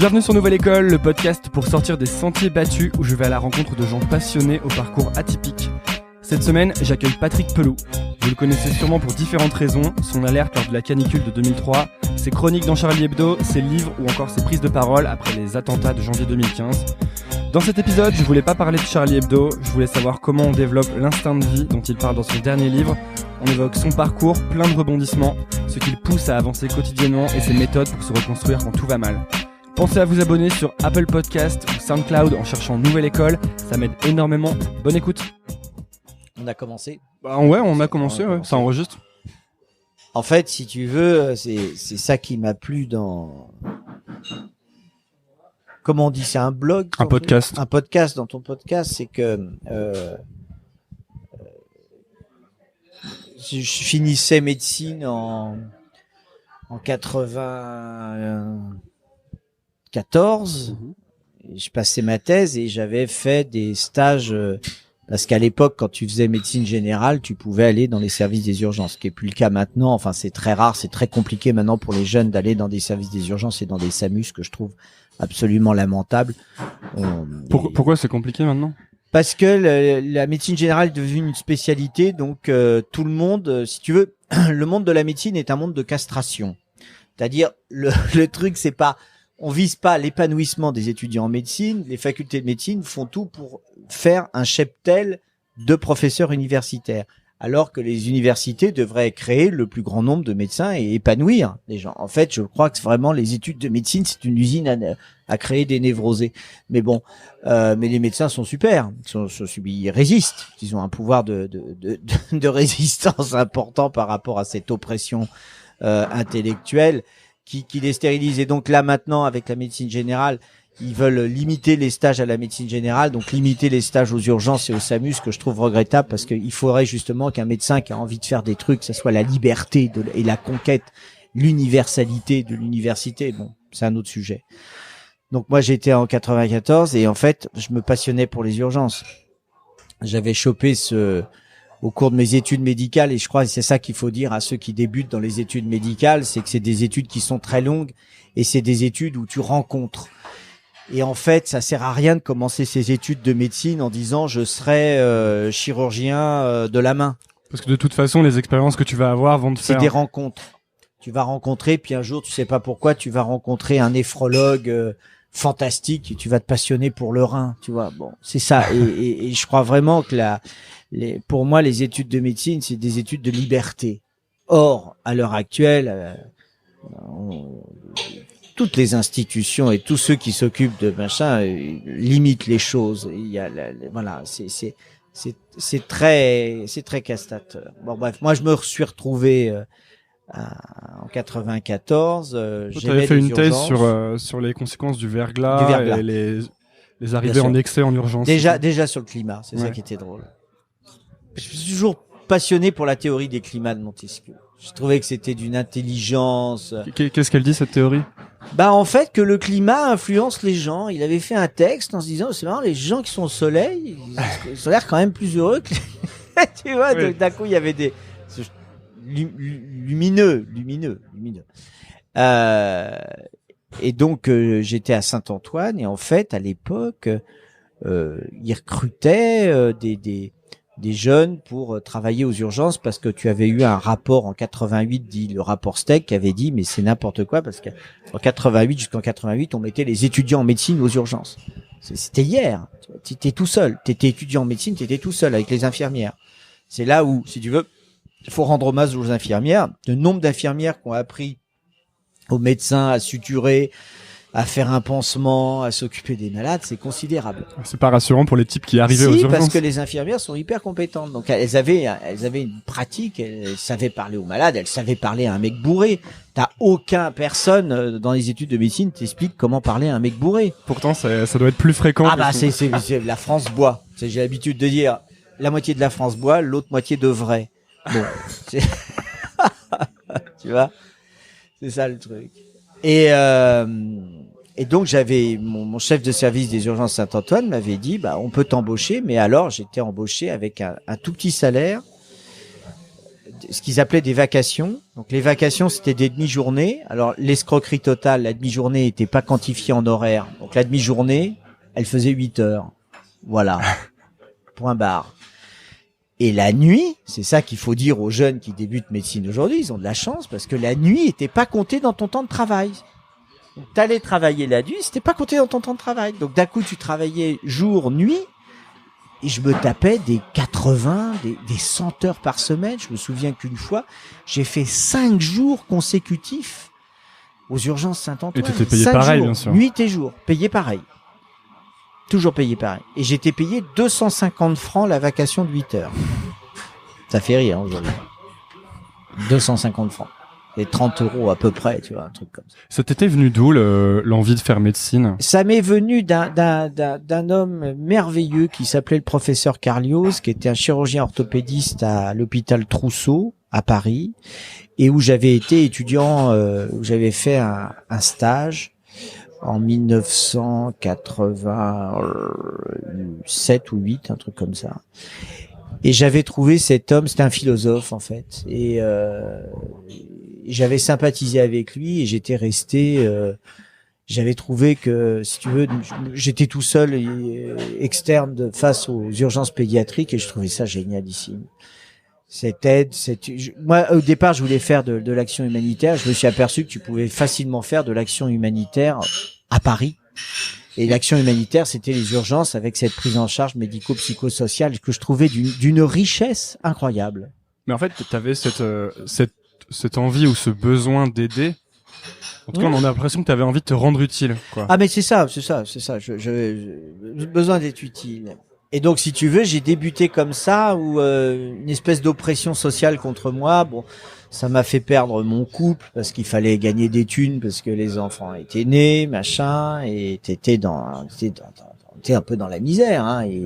Bienvenue sur Nouvelle École, le podcast pour sortir des sentiers battus où je vais à la rencontre de gens passionnés au parcours atypique. Cette semaine, j'accueille Patrick Pelloux. Vous le connaissez sûrement pour différentes raisons, son alerte lors de la canicule de 2003, ses chroniques dans Charlie Hebdo, ses livres ou encore ses prises de parole après les attentats de janvier 2015. Dans cet épisode, je voulais pas parler de Charlie Hebdo, je voulais savoir comment on développe l'instinct de vie dont il parle dans son dernier livre. On évoque son parcours, plein de rebondissements, ce qui le pousse à avancer quotidiennement et ses méthodes pour se reconstruire quand tout va mal. Pensez à vous abonner sur Apple Podcast ou SoundCloud en cherchant Nouvelle École, ça m'aide énormément. Bonne écoute. On a commencé. On a commencé, ça enregistre. En fait, si tu veux, c'est ça qui m'a plu dans... Comment on dit, c'est un blog? Un podcast. Un podcast, dans ton podcast, c'est que je finissais médecine en 94. Et je passais ma thèse et j'avais fait des stages... Parce qu'à l'époque, quand tu faisais médecine générale, tu pouvais aller dans les services des urgences, ce qui est plus le cas maintenant. Enfin, c'est très rare, c'est très compliqué maintenant pour les jeunes d'aller dans des services des urgences et dans des SAMU, ce que je trouve absolument lamentable. Pourquoi c'est compliqué maintenant? Parce que la médecine générale est devenue une spécialité, donc tout le monde, si tu veux, le monde de la médecine est un monde de castration. C'est-à-dire, le truc, c'est pas... On vise pas l'épanouissement des étudiants en médecine. Les facultés de médecine font tout pour faire un cheptel de professeurs universitaires, alors que les universités devraient créer le plus grand nombre de médecins et épanouir les gens. En fait, je crois que vraiment les études de médecine, c'est une usine à créer des névrosés. Mais bon, mais les médecins sont super. Ils résistent. Ils ont un pouvoir de résistance important par rapport à cette oppression intellectuelle qui les stérilise. Et donc là maintenant, avec la médecine générale, ils veulent limiter les stages à la médecine générale, donc limiter les stages aux urgences et au SAMU, ce que je trouve regrettable, parce qu'il faudrait justement qu'un médecin qui a envie de faire des trucs, ça soit la liberté et la conquête, l'universalité de l'université. Bon, c'est un autre sujet. Donc moi j'étais en 94 et en fait je me passionnais pour les urgences. J'avais chopé au cours de mes études médicales, et je crois que c'est ça qu'il faut dire à ceux qui débutent dans les études médicales, c'est que c'est des études qui sont très longues et c'est des études où tu rencontres. Et en fait, ça sert à rien de commencer ces études de médecine en disant je serai chirurgien de la main. Parce que de toute façon, les expériences que tu vas avoir vont te faire... C'est des rencontres. Tu vas rencontrer, puis un jour, tu sais pas pourquoi, tu vas rencontrer un néphrologue fantastique et tu vas te passionner pour le rein, tu vois. Bon, c'est ça. Et je crois vraiment que pour moi, les études de médecine, c'est des études de liberté. Or, à l'heure actuelle, toutes les institutions et tous ceux qui s'occupent de machin limitent les choses. Il y a, voilà, c'est très castateur. Bon, bref, moi, je me suis retrouvé en 94. Tu avais fait une thèse sur les conséquences du verglas. Et les arrivées en excès en urgence. Déjà sur le climat, c'est ça qui était drôle. Je suis toujours passionné pour la théorie des climats de Montesquieu. Je trouvais que c'était d'une intelligence. Qu'est-ce qu'elle dit, cette théorie? En fait, que le climat influence les gens. Il avait fait un texte en se disant, c'est marrant, les gens qui sont au soleil, ils ont l'air quand même plus heureux que tu vois, oui. Donc d'un coup, il y avait des lumineux. Et donc, j'étais à Saint-Antoine, et en fait, à l'époque, ils recrutaient des jeunes pour travailler aux urgences, parce que tu avais eu un rapport en 88, dit le rapport Steck, qui avait dit mais c'est n'importe quoi, parce qu'en 88 jusqu'en 88 on mettait les étudiants en médecine aux urgences. C'était hier, t'étais tout seul, t'étais étudiant en médecine, t'étais tout seul avec les infirmières. C'est là où, si tu veux, il faut rendre hommage aux infirmières. Le nombre d'infirmières qui ont appris aux médecins à suturer, à faire un pansement, à s'occuper des malades, c'est considérable. C'est pas rassurant pour les types qui arrivaient aux urgences. Si, parce que les infirmières sont hyper compétentes. Donc elles avaient une pratique, elles savaient parler aux malades, elles savaient parler à un mec bourré. Personne dans les études de médecine t'explique comment parler à un mec bourré. Pourtant ça doit être plus fréquent. C'est la France boit. J'ai l'habitude de dire la moitié de la France boit, l'autre moitié devrait. Bon, tu vois, c'est ça le truc. Et donc j'avais mon chef de service des urgences Saint-Antoine m'avait dit on peut t'embaucher, mais alors j'étais embauché avec un tout petit salaire ce qu'ils appelaient des vacations. Donc les vacations, c'était des demi-journées. Alors l'escroquerie totale, la demi-journée n'était pas quantifiée en horaire. Donc la demi-journée, elle faisait 8 heures. Voilà. Point barre. Et la nuit, c'est ça qu'il faut dire aux jeunes qui débutent médecine aujourd'hui, ils ont de la chance parce que la nuit était pas comptée dans ton temps de travail. Donc t'allais travailler la nuit, c'était pas compté dans ton temps de travail. Donc d'un coup, tu travaillais jour, nuit. Et je me tapais des 80, des 100 heures par semaine. Je me souviens qu'une fois, j'ai fait 5 jours consécutifs aux urgences Saint-Antoine. Et t'étais payé pareil, jours, bien sûr. Nuit et jour, payé pareil. Toujours payé pareil. Et j'étais payé 250 francs la vacation de 8 heures. Ça fait rire, hein, aujourd'hui. 250 francs. Et 30 € à peu près, tu vois, un truc comme ça. Ça t'était venu d'où l'envie de faire médecine? Ça m'est venu d'un homme merveilleux qui s'appelait le professeur Carlios, qui était un chirurgien orthopédiste à l'hôpital Trousseau, à Paris, et où j'avais été étudiant, où j'avais fait un stage en 1987 ou 8, un truc comme ça. Et j'avais trouvé cet homme, c'était un philosophe en fait, et j'avais sympathisé avec lui et j'étais resté. J'avais trouvé que, si tu veux, j'étais tout seul externe face aux urgences pédiatriques et je trouvais ça génialissime. Cette aide, moi au départ je voulais faire de l'action humanitaire. Je me suis aperçu que tu pouvais facilement faire de l'action humanitaire à Paris. Et l'action humanitaire, c'était les urgences avec cette prise en charge médico-psychosociale que je trouvais d'une richesse incroyable. Mais en fait, t'avais cette envie ou ce besoin d'aider. En tout cas, on a l'impression que t'avais envie de te rendre utile, quoi. Ah, mais c'est ça. J'ai besoin d'être utile. Et donc, si tu veux, j'ai débuté comme ça, où une espèce d'oppression sociale contre moi. Bon, ça m'a fait perdre mon couple parce qu'il fallait gagner des thunes parce que les enfants étaient nés, machin, et t'étais un peu dans la misère, hein. Et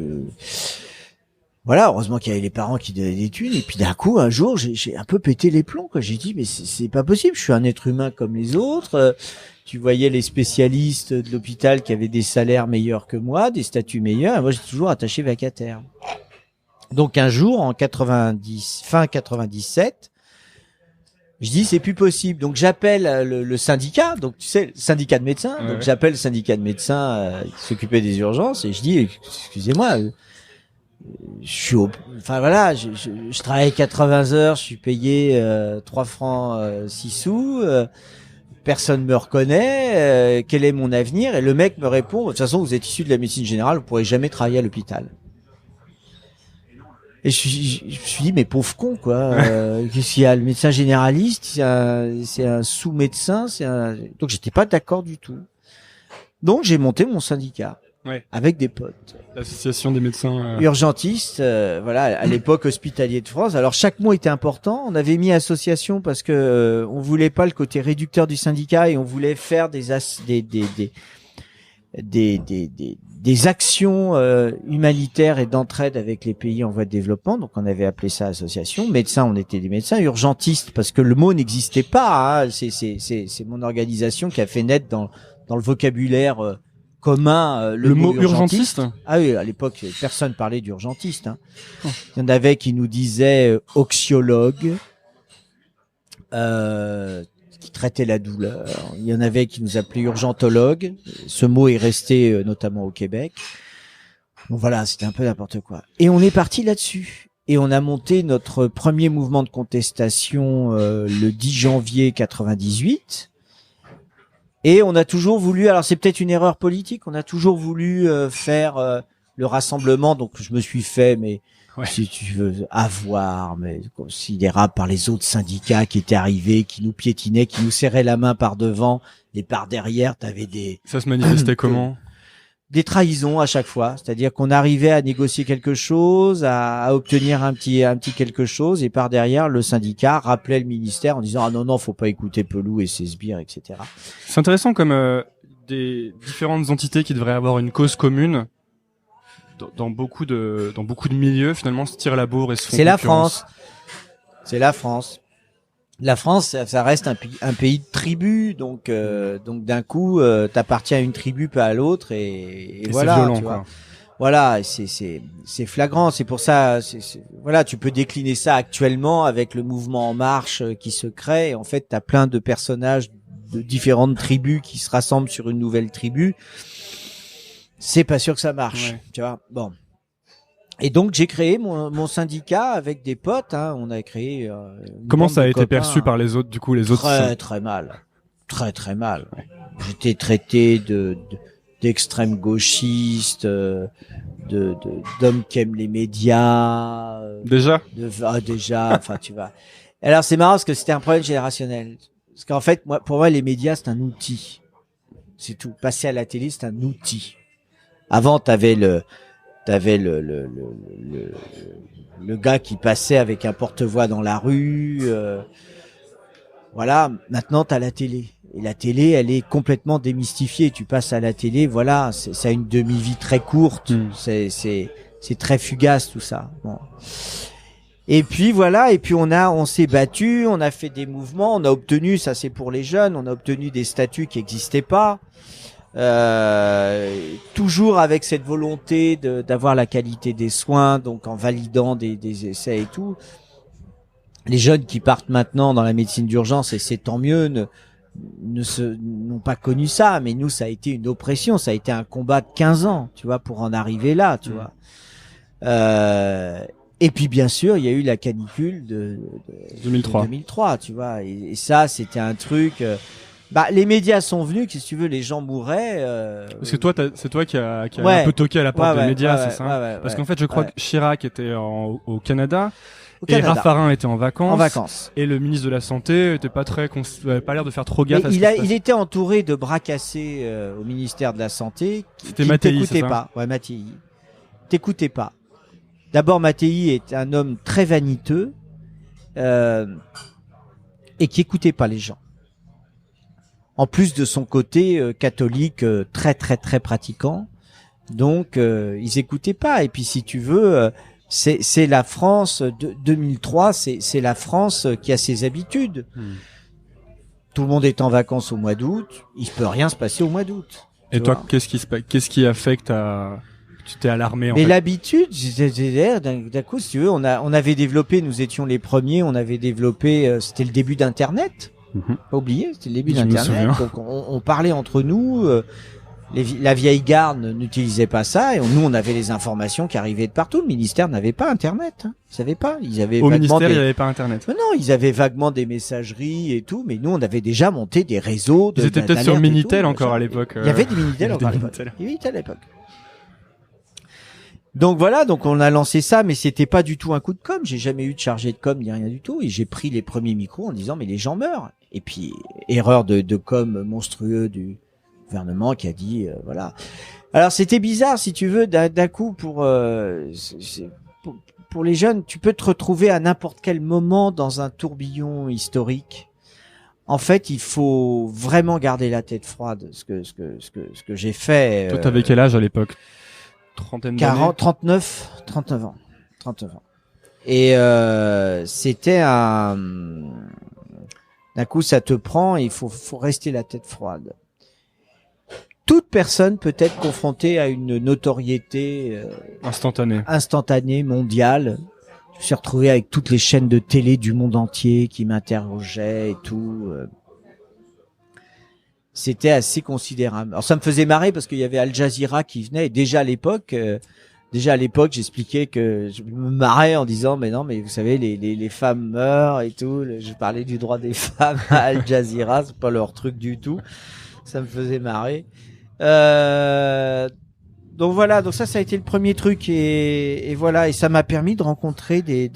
voilà, heureusement qu'il y avait les parents qui donnaient des thunes. Et puis d'un coup, un jour, j'ai un peu pété les plombs, quoi. J'ai dit, mais c'est pas possible. Je suis un être humain comme les autres. Tu voyais les spécialistes de l'hôpital qui avaient des salaires meilleurs que moi, des statuts meilleurs. Et moi, j'étais toujours attaché vacataire. Donc un jour, fin 97, je dis c'est plus possible. Donc j'appelle le syndicat, donc tu sais, le syndicat de médecins. Ouais, donc j'appelle le syndicat de médecins qui s'occupait des urgences et je dis excusez-moi, je travaille 80 heures, je suis payé 3 francs 6 sous, personne me reconnaît, quel est mon avenir? Et le mec me répond, de toute façon vous êtes issu de la médecine générale, vous pourrez jamais travailler à l'hôpital. Et je me suis dit, mais pauvre con, quoi. Qu'est-ce qu'il y a? Le médecin généraliste, c'est un sous-médecin, donc j'étais pas d'accord du tout. Donc j'ai monté mon syndicat. Ouais. Avec des potes. L'association des médecins urgentistes, voilà, à l'époque hospitalier de France. Alors chaque mot était important. On avait mis association parce que on voulait pas le côté réducteur du syndicat et on voulait faire des actions humanitaires et d'entraide avec les pays en voie de développement. Donc on avait appelé ça association. Médecins, on était des médecins. Urgentistes, parce que le mot n'existait pas, hein. C'est mon organisation qui a fait naître dans le vocabulaire commun le mot urgentiste. Ah oui, à l'époque personne parlait d'urgentiste, hein. Il y en avait qui nous disaient oxyologue, qui traitait la douleur. Il y en avait qui nous appelaient urgentologue. Ce mot est resté notamment au Québec. Donc voilà, c'était un peu n'importe quoi. Et on est parti là-dessus. Et on a monté notre premier mouvement de contestation le 10 janvier 98. Et on a toujours voulu, alors c'est peut-être une erreur politique, on a toujours voulu faire le rassemblement. Donc je me suis fait, mais ouais, si tu veux, avoir, mais considérable par les autres syndicats qui étaient arrivés, qui nous piétinaient, qui nous serraient la main par devant et par derrière. T'avais des... Ça se manifestait comment? Des trahisons à chaque fois, c'est-à-dire qu'on arrivait à négocier quelque chose, à obtenir un petit quelque chose, et par derrière le syndicat rappelait le ministère en disant ah non, faut pas écouter Pelou et ses sbires, etc. C'est intéressant comme des différentes entités qui devraient avoir une cause commune dans beaucoup de milieux finalement se tirent la bourre et se font concurrence. C'est la France. La France, ça reste un pays de tribus, donc d'un coup, t'appartiens à une tribu, pas à l'autre, et voilà. C'est violent, tu vois. quoi. Voilà, c'est flagrant. C'est pour ça, voilà, tu peux décliner ça actuellement avec le mouvement En Marche qui se crée. Et en fait, t'as plein de personnages de différentes tribus qui se rassemblent sur une nouvelle tribu. C'est pas sûr que ça marche, Ouais. tu vois. Bon. Et donc j'ai créé mon syndicat avec des potes. Hein. On a créé. Comment ça a été copains, perçu par les autres, du coup, les autres? Très mal, très mal. Ouais. J'étais traité d'extrême gauchiste, d'hommes qui aiment les médias. Déjà? Déjà. Enfin, tu vois. Alors c'est marrant parce que c'était un problème générationnel. Parce qu'en fait, pour moi, les médias c'est un outil. C'est tout. Passer à la télé, c'est un outil. Avant, t'avais le gars qui passait avec un porte-voix dans la rue. Voilà. Maintenant, t'as la télé. Et la télé, elle est complètement démystifiée. Tu passes à la télé, voilà, ça a une demi-vie très courte. C'est très fugace tout ça. Bon. Et puis voilà, et puis on s'est battu, on a fait des mouvements, on a obtenu, ça c'est pour les jeunes, on a obtenu des statuts qui n'existaient pas. Toujours avec cette volonté d'avoir la qualité des soins, donc en validant des essais et tout. Les jeunes qui partent maintenant dans la médecine d'urgence, et c'est tant mieux, n'ont pas connu ça, mais nous ça a été une oppression, ça a été un combat de 15 ans, tu vois, pour en arriver là, tu vois. Et puis bien sûr, il y a eu la canicule de 2003, tu vois, et ça c'était un truc. Les médias sont venus, si tu veux, les gens mouraient. Parce que c'est toi qui a Ouais. un peu toqué à la porte des médias, ouais, c'est ça? ouais, Parce qu'en fait, je crois que Chirac était au Canada. Au Et Canada. Raffarin était en vacances. En vacances. Et le ministre de la Santé était pas avait pas l'air de faire trop gaffe Mais à ce qui se passait. il était entouré de bras cassés au ministère de la Santé C'était qui ne Mattei, t'écoutaient c'est ça pas. Ouais, Mattei. T'écoutais pas. D'abord, Mattei est un homme très vaniteux et qui écoutait pas les gens. En plus de son côté catholique très très très pratiquant, donc ils écoutaient pas. Et puis si tu veux, c'est la France de 2003, c'est la France qui a ses habitudes. Tout le monde est en vacances au mois d'août, il peut rien se passer au mois d'août. Et toi, qu'est-ce qui a fait que tu t'es alarmé en Mais fait? l'habitude, d'un coup, si tu veux, on avait développé, nous étions les premiers, on avait développé, c'était le début d'Internet. Pas oublier, c'était le début d'Internet. Donc on parlait entre nous. La vieille garde n'utilisait pas ça et nous on avait les informations qui arrivaient de partout. Le ministère n'avait pas Internet, hein. Ils savaient pas. Ils avaient au ministère, il n'y avait pas Internet. Mais non, ils avaient vaguement des messageries et tout, mais nous on avait déjà monté des réseaux. Ils étaient peut-être sur Minitel encore à l'époque. Il y avait des Minitel encore à l'époque. Il y avait Minitel à l'époque. Donc voilà, donc on a lancé ça, mais c'était pas du tout un coup de com'. J'ai jamais eu de chargé de com, ni rien du tout. Et j'ai pris les premiers micros en disant mais les gens meurent. Et puis erreur de com monstrueux du gouvernement qui a dit voilà. Alors c'était bizarre si tu veux d'un coup pour les jeunes, tu peux te retrouver à n'importe quel moment dans un tourbillon historique. En fait, il faut vraiment garder la tête froide. Ce que j'ai fait. Toi, t'avais quel âge à l'époque? Trentaine d'années. 39 ans. Et c'était d'un coup ça te prend et il faut rester la tête froide. Toute personne peut être confrontée à une notoriété instantanée mondiale. Je me suis retrouvé avec toutes les chaînes de télé du monde entier qui m'interrogeaient et tout. C'était assez considérable. Alors ça me faisait marrer parce qu'il y avait Al Jazeera qui venait et déjà à l'époque j'expliquais que je me marrais en disant mais non mais vous savez les femmes meurent et tout. Je parlais du droit des femmes à Al Jazeera, c'est pas leur truc du tout. Ça me faisait marrer. Donc voilà, donc ça a été le premier truc et voilà, et ça m'a permis de rencontrer des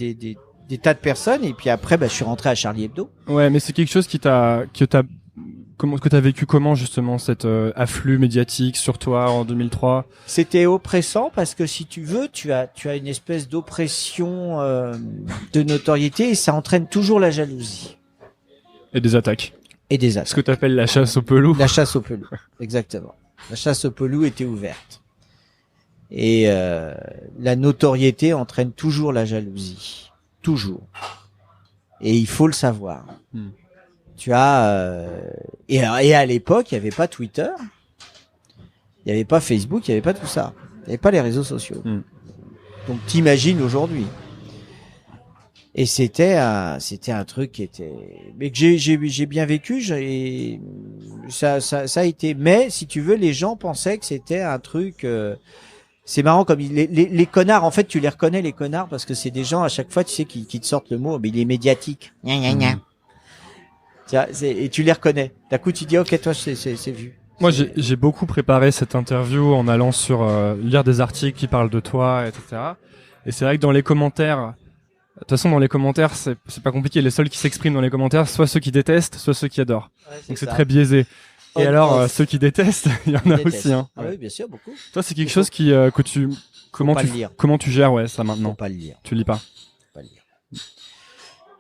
tas de personnes et puis après je suis rentré à Charlie Hebdo. Ouais, mais c'est quelque chose que t'as vécu comment justement cet afflux médiatique sur toi en 2003? C'était oppressant parce que si tu veux, tu as une espèce d'oppression de notoriété et ça entraîne toujours la jalousie et des attaques. Ce que t'appelles la chasse au pelou. La chasse au pelou, exactement. La chasse au pelou était ouverte. Et la notoriété entraîne toujours la jalousie. Toujours. Et il faut le savoir. Tu as... et à l'époque, il n'y avait pas Twitter. Il n'y avait pas Facebook, il n'y avait pas tout ça. avait pas les réseaux sociaux. Donc t'imagines aujourd'hui. Et c'était un truc qui était, mais que j'ai bien vécu. Ça a été. Mais si tu veux, les gens pensaient que c'était un truc. C'est marrant comme les connards. En fait, tu les reconnais les connards parce que c'est des gens à chaque fois, tu sais, qui te sortent le mot. Mais il est médiatique. Gna gna gna. Tiens, et tu les reconnais. D'un coup, tu dis ok, toi, c'est vu. Moi, j'ai beaucoup préparé cette interview en allant sur lire des articles qui parlent de toi, etc. Et c'est vrai que dans les commentaires, de toute façon, dans les commentaires, c'est pas compliqué. Les seuls qui s'expriment dans les commentaires, soit ceux qui détestent, soit ceux qui adorent. Ouais, donc c'est très biaisé. Et alors, ceux qui détestent, il y en a aussi. Hein. Ah oui, bien sûr, beaucoup. Toi, c'est quelque chose que tu comment tu gères ça maintenant? Faut pas le lire. Tu lis pas. Faut pas le lire.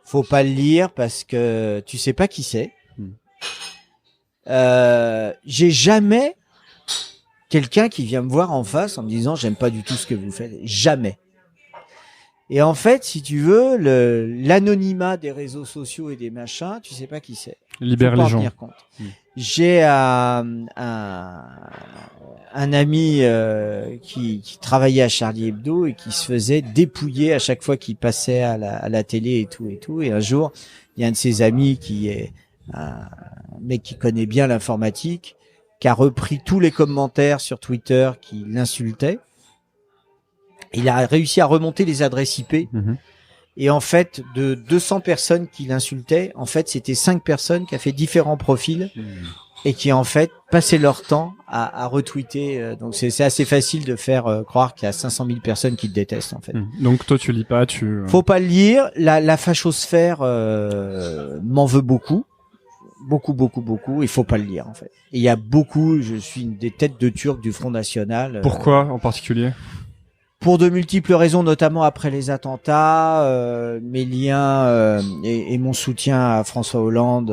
Faut pas le lire parce que tu sais pas qui c'est. J'ai jamais quelqu'un qui vient me voir en face en me disant j'aime pas du tout ce que vous faites. Jamais. Et en fait, si tu veux, l'anonymat des réseaux sociaux et des machins, tu sais pas qui c'est. Libère les gens. J'ai un ami qui travaillait à Charlie Hebdo et qui se faisait dépouiller à chaque fois qu'il passait à la télé et tout. Et un jour, il y a un de ses amis qui est un mec qui connaît bien l'informatique, qui a repris tous les commentaires sur Twitter qui l'insultaient. Il a réussi à remonter les adresses IP. Et en fait, de 200 personnes qui l'insultaient, en fait, c'était 5 personnes qui a fait différents profils et qui, en fait, passaient leur temps à retweeter. Donc, c'est assez facile de faire croire qu'il y a 500 000 personnes qui te détestent, en fait. Donc, toi, tu lis pas, Faut pas le lire. La fachosphère m'en veut beaucoup. Beaucoup. Il faut pas le lire, en fait. Et il y a beaucoup, je suis une des têtes de turc du Front National. Pourquoi, en particulier? Pour de multiples raisons, notamment après les attentats, mes liens et mon soutien à François Hollande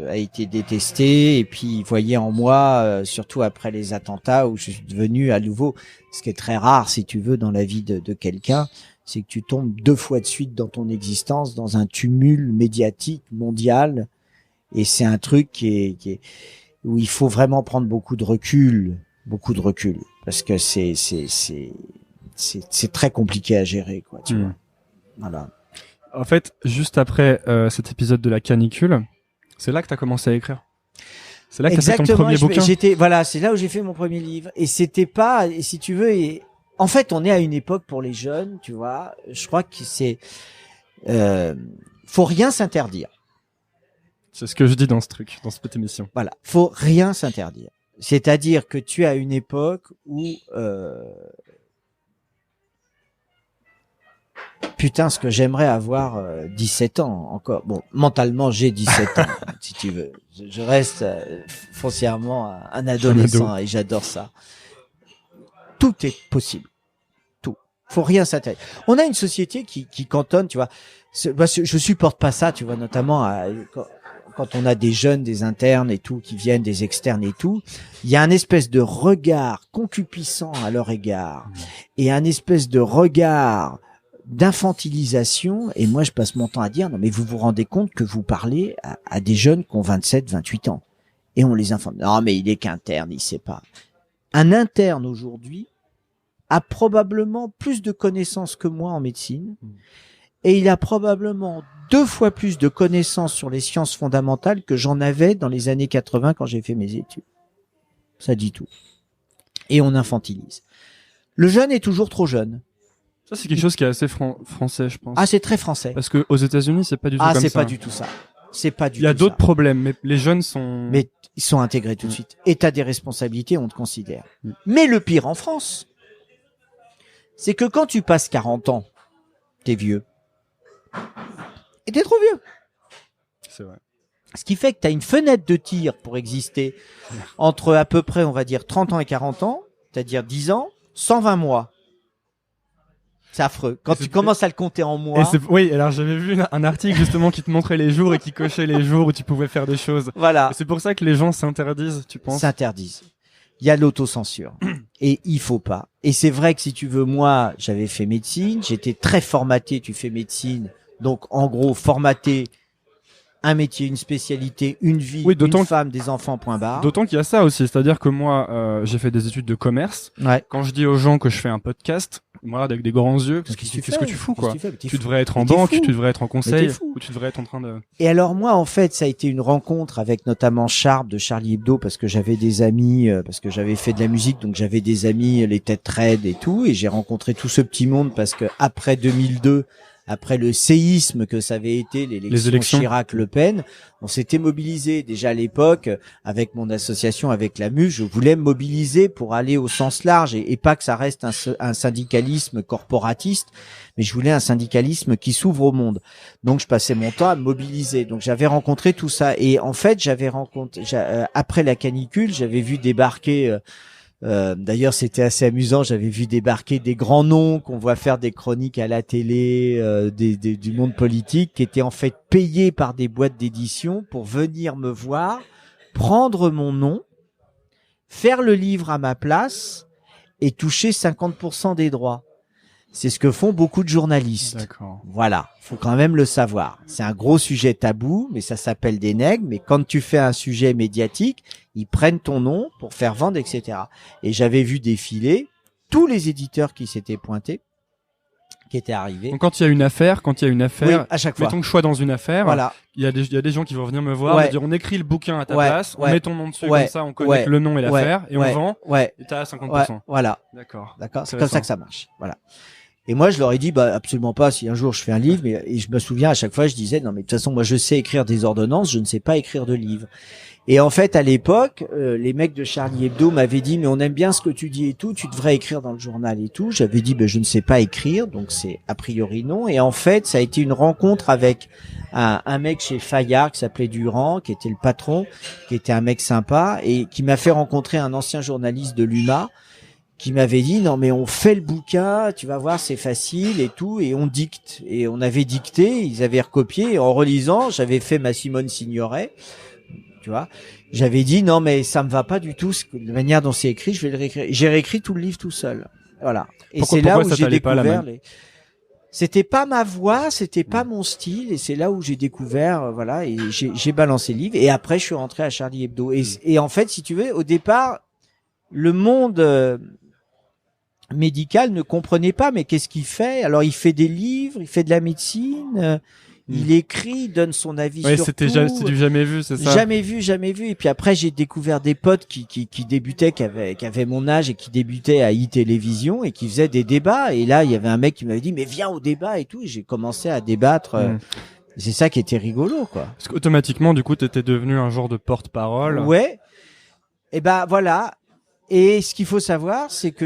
a été détesté. Et puis, il voyait en moi, surtout après les attentats, où je suis devenu à nouveau, ce qui est très rare, si tu veux, dans la vie de quelqu'un, c'est que tu tombes 2 fois de suite dans ton existence, dans un tumulte médiatique mondial. Et c'est un truc qui est où il faut vraiment prendre beaucoup de recul, parce que c'est très compliqué à gérer, quoi, tu vois. Voilà. En fait, juste après cet épisode de la canicule, c'est là que tu as commencé à écrire. C'est là que tu as fait ton premier bouquin. C'est là où j'ai fait mon premier livre. Et c'était pas, si tu veux, en fait, on est à une époque pour les jeunes, tu vois, je crois que faut rien s'interdire. C'est ce que je dis dans cette émission. Voilà. Faut rien s'interdire. C'est-à-dire que tu es à une époque où, putain, ce que j'aimerais avoir 17 ans encore. Bon, mentalement, j'ai 17 ans, si tu veux. Je reste foncièrement un adolescent et j'adore ça. Tout est possible. Tout. Faut rien s'interdire. On a une société qui cantonne, tu vois. Je supporte pas ça, tu vois, notamment quand on a des jeunes, des internes et tout, qui viennent, des externes et tout. Il y a un espèce de regard concupissant à leur égard et un espèce de regard d'infantilisation, et moi je passe mon temps à dire non mais vous vous rendez compte que vous parlez à des jeunes qui ont 27, 28 ans et on les infante. Non mais il est qu'interne, il sait pas. Un interne aujourd'hui a probablement plus de connaissances que moi en médecine et il a probablement 2 fois plus de connaissances sur les sciences fondamentales que j'en avais dans les années 80 quand j'ai fait mes études. Ça dit tout. Et on infantilise. Le jeune est toujours trop jeune. Ça, c'est quelque chose qui est assez français, je pense. Ah, c'est très français. Parce que aux États-Unis, c'est pas du tout comme ça. Ah, c'est pas du tout ça. C'est pas du tout ça. Il y a d'autres problèmes, mais les jeunes sont... Mais ils sont intégrés tout de suite. Et t'as des responsabilités, on te considère. Mais le pire en France, c'est que quand tu passes 40 ans, t'es vieux. Et t'es trop vieux. C'est vrai. Ce qui fait que t'as une fenêtre de tir pour exister entre à peu près, on va dire, 30 ans et 40 ans, c'est-à-dire 10 ans, 120 mois. C'est affreux. Quand tu commences à le compter en mois. Oui, alors j'avais vu un article justement qui te montrait les jours et qui cochait les jours où tu pouvais faire des choses. Voilà. Et c'est pour ça que les gens s'interdisent, tu penses? S'interdisent. Il y a l'autocensure. Et il faut pas. Et c'est vrai que si tu veux, moi, j'avais fait médecine, j'étais très formaté, tu fais médecine. Donc, en gros, formaté, un métier, une spécialité, une vie, Oui, une femme, des enfants, point barre. D'autant qu'il y a ça aussi, c'est-à-dire que moi, j'ai fait des études de commerce. Ouais. Quand je dis aux gens que je fais un podcast, moi, avec des grands yeux, qu'est-ce que tu fous, quoi? Tu devrais être en banque, tu devrais être en conseil, ou tu devrais être en train de... Et alors moi, en fait, ça a été une rencontre avec notamment Sharp de Charlie Hebdo, parce que j'avais des amis, parce que j'avais fait de la musique, donc j'avais des amis, les têtes raides et tout, et j'ai rencontré tout ce petit monde parce que après 2002, après le séisme que ça avait été les élections Chirac-Le Pen, on s'était mobilisé déjà à l'époque avec mon association, avec la MU. Je voulais me mobiliser pour aller au sens large et pas que ça reste un syndicalisme corporatiste, mais je voulais un syndicalisme qui s'ouvre au monde. Donc je passais mon temps à me mobiliser. Donc j'avais rencontré tout ça et en fait après la canicule, j'avais vu débarquer. D'ailleurs, c'était assez amusant. J'avais vu débarquer des grands noms qu'on voit faire des chroniques à la télé, du monde politique, qui étaient en fait payés par des boîtes d'édition pour venir me voir, prendre mon nom, faire le livre à ma place et toucher 50% des droits. C'est ce que font beaucoup de journalistes. D'accord. Voilà, faut quand même le savoir. C'est un gros sujet tabou, mais ça s'appelle des nègres. Mais quand tu fais un sujet médiatique, ils prennent ton nom pour faire vendre, etc. Et j'avais vu défiler tous les éditeurs qui s'étaient pointés, qui étaient arrivés. Donc quand il y a une affaire, oui, à chaque fois. Mettons que je sois dans une affaire. Voilà. Il y a des gens qui vont venir me voir, me dire on écrit le bouquin à ta place, on met ton nom dessus comme ça, on connaît le nom et l'affaire et on vend. Et t'as 50%. Voilà. D'accord. C'est comme ça que ça marche. Voilà. Et moi, je leur ai dit, absolument pas. Si un jour je fais un livre, et je me souviens à chaque fois, je disais, non, mais de toute façon, moi, je sais écrire des ordonnances, je ne sais pas écrire de livres. Et en fait, à l'époque, les mecs de Charlie Hebdo m'avaient dit, mais on aime bien ce que tu dis et tout, tu devrais écrire dans le journal et tout. J'avais dit, je ne sais pas écrire, donc c'est a priori non. Et en fait, ça a été une rencontre avec un mec chez Fayard qui s'appelait Durand, qui était le patron, qui était un mec sympa et qui m'a fait rencontrer un ancien journaliste de l'UMA, qui m'avait dit non mais on fait le bouquin, tu vas voir c'est facile et tout, et on dicte. Et on avait dicté, ils avaient recopié, et en relisant, j'avais fait ma Simone Signoret, tu vois, j'avais dit non mais ça me va pas du tout, la manière dont c'est écrit, je vais le réécrire. J'ai réécrit tout le livre tout seul, voilà. Et c'est là où j'ai découvert c'était pas ma voix, c'était pas mon style, et c'est là où j'ai découvert, voilà, et j'ai balancé le livre, et après je suis rentré à Charlie Hebdo. Et en fait, si tu veux, au départ, le monde médical ne comprenait pas, mais qu'est-ce qu'il fait? Alors il fait des livres, il fait de la médecine, il écrit, il donne son avis sur tout. C'est du jamais vu, c'est ça? Jamais vu. Et puis après j'ai découvert des potes qui débutaient, qui avaient mon âge et qui débutaient à e-télévision et qui faisaient des débats. Et là il y avait un mec qui m'avait dit mais viens au débat et tout. Et j'ai commencé à débattre. C'est ça qui était rigolo, quoi. Parce qu'automatiquement du coup t'étais devenu un genre de porte-parole. Ouais. Et voilà. Et ce qu'il faut savoir, c'est que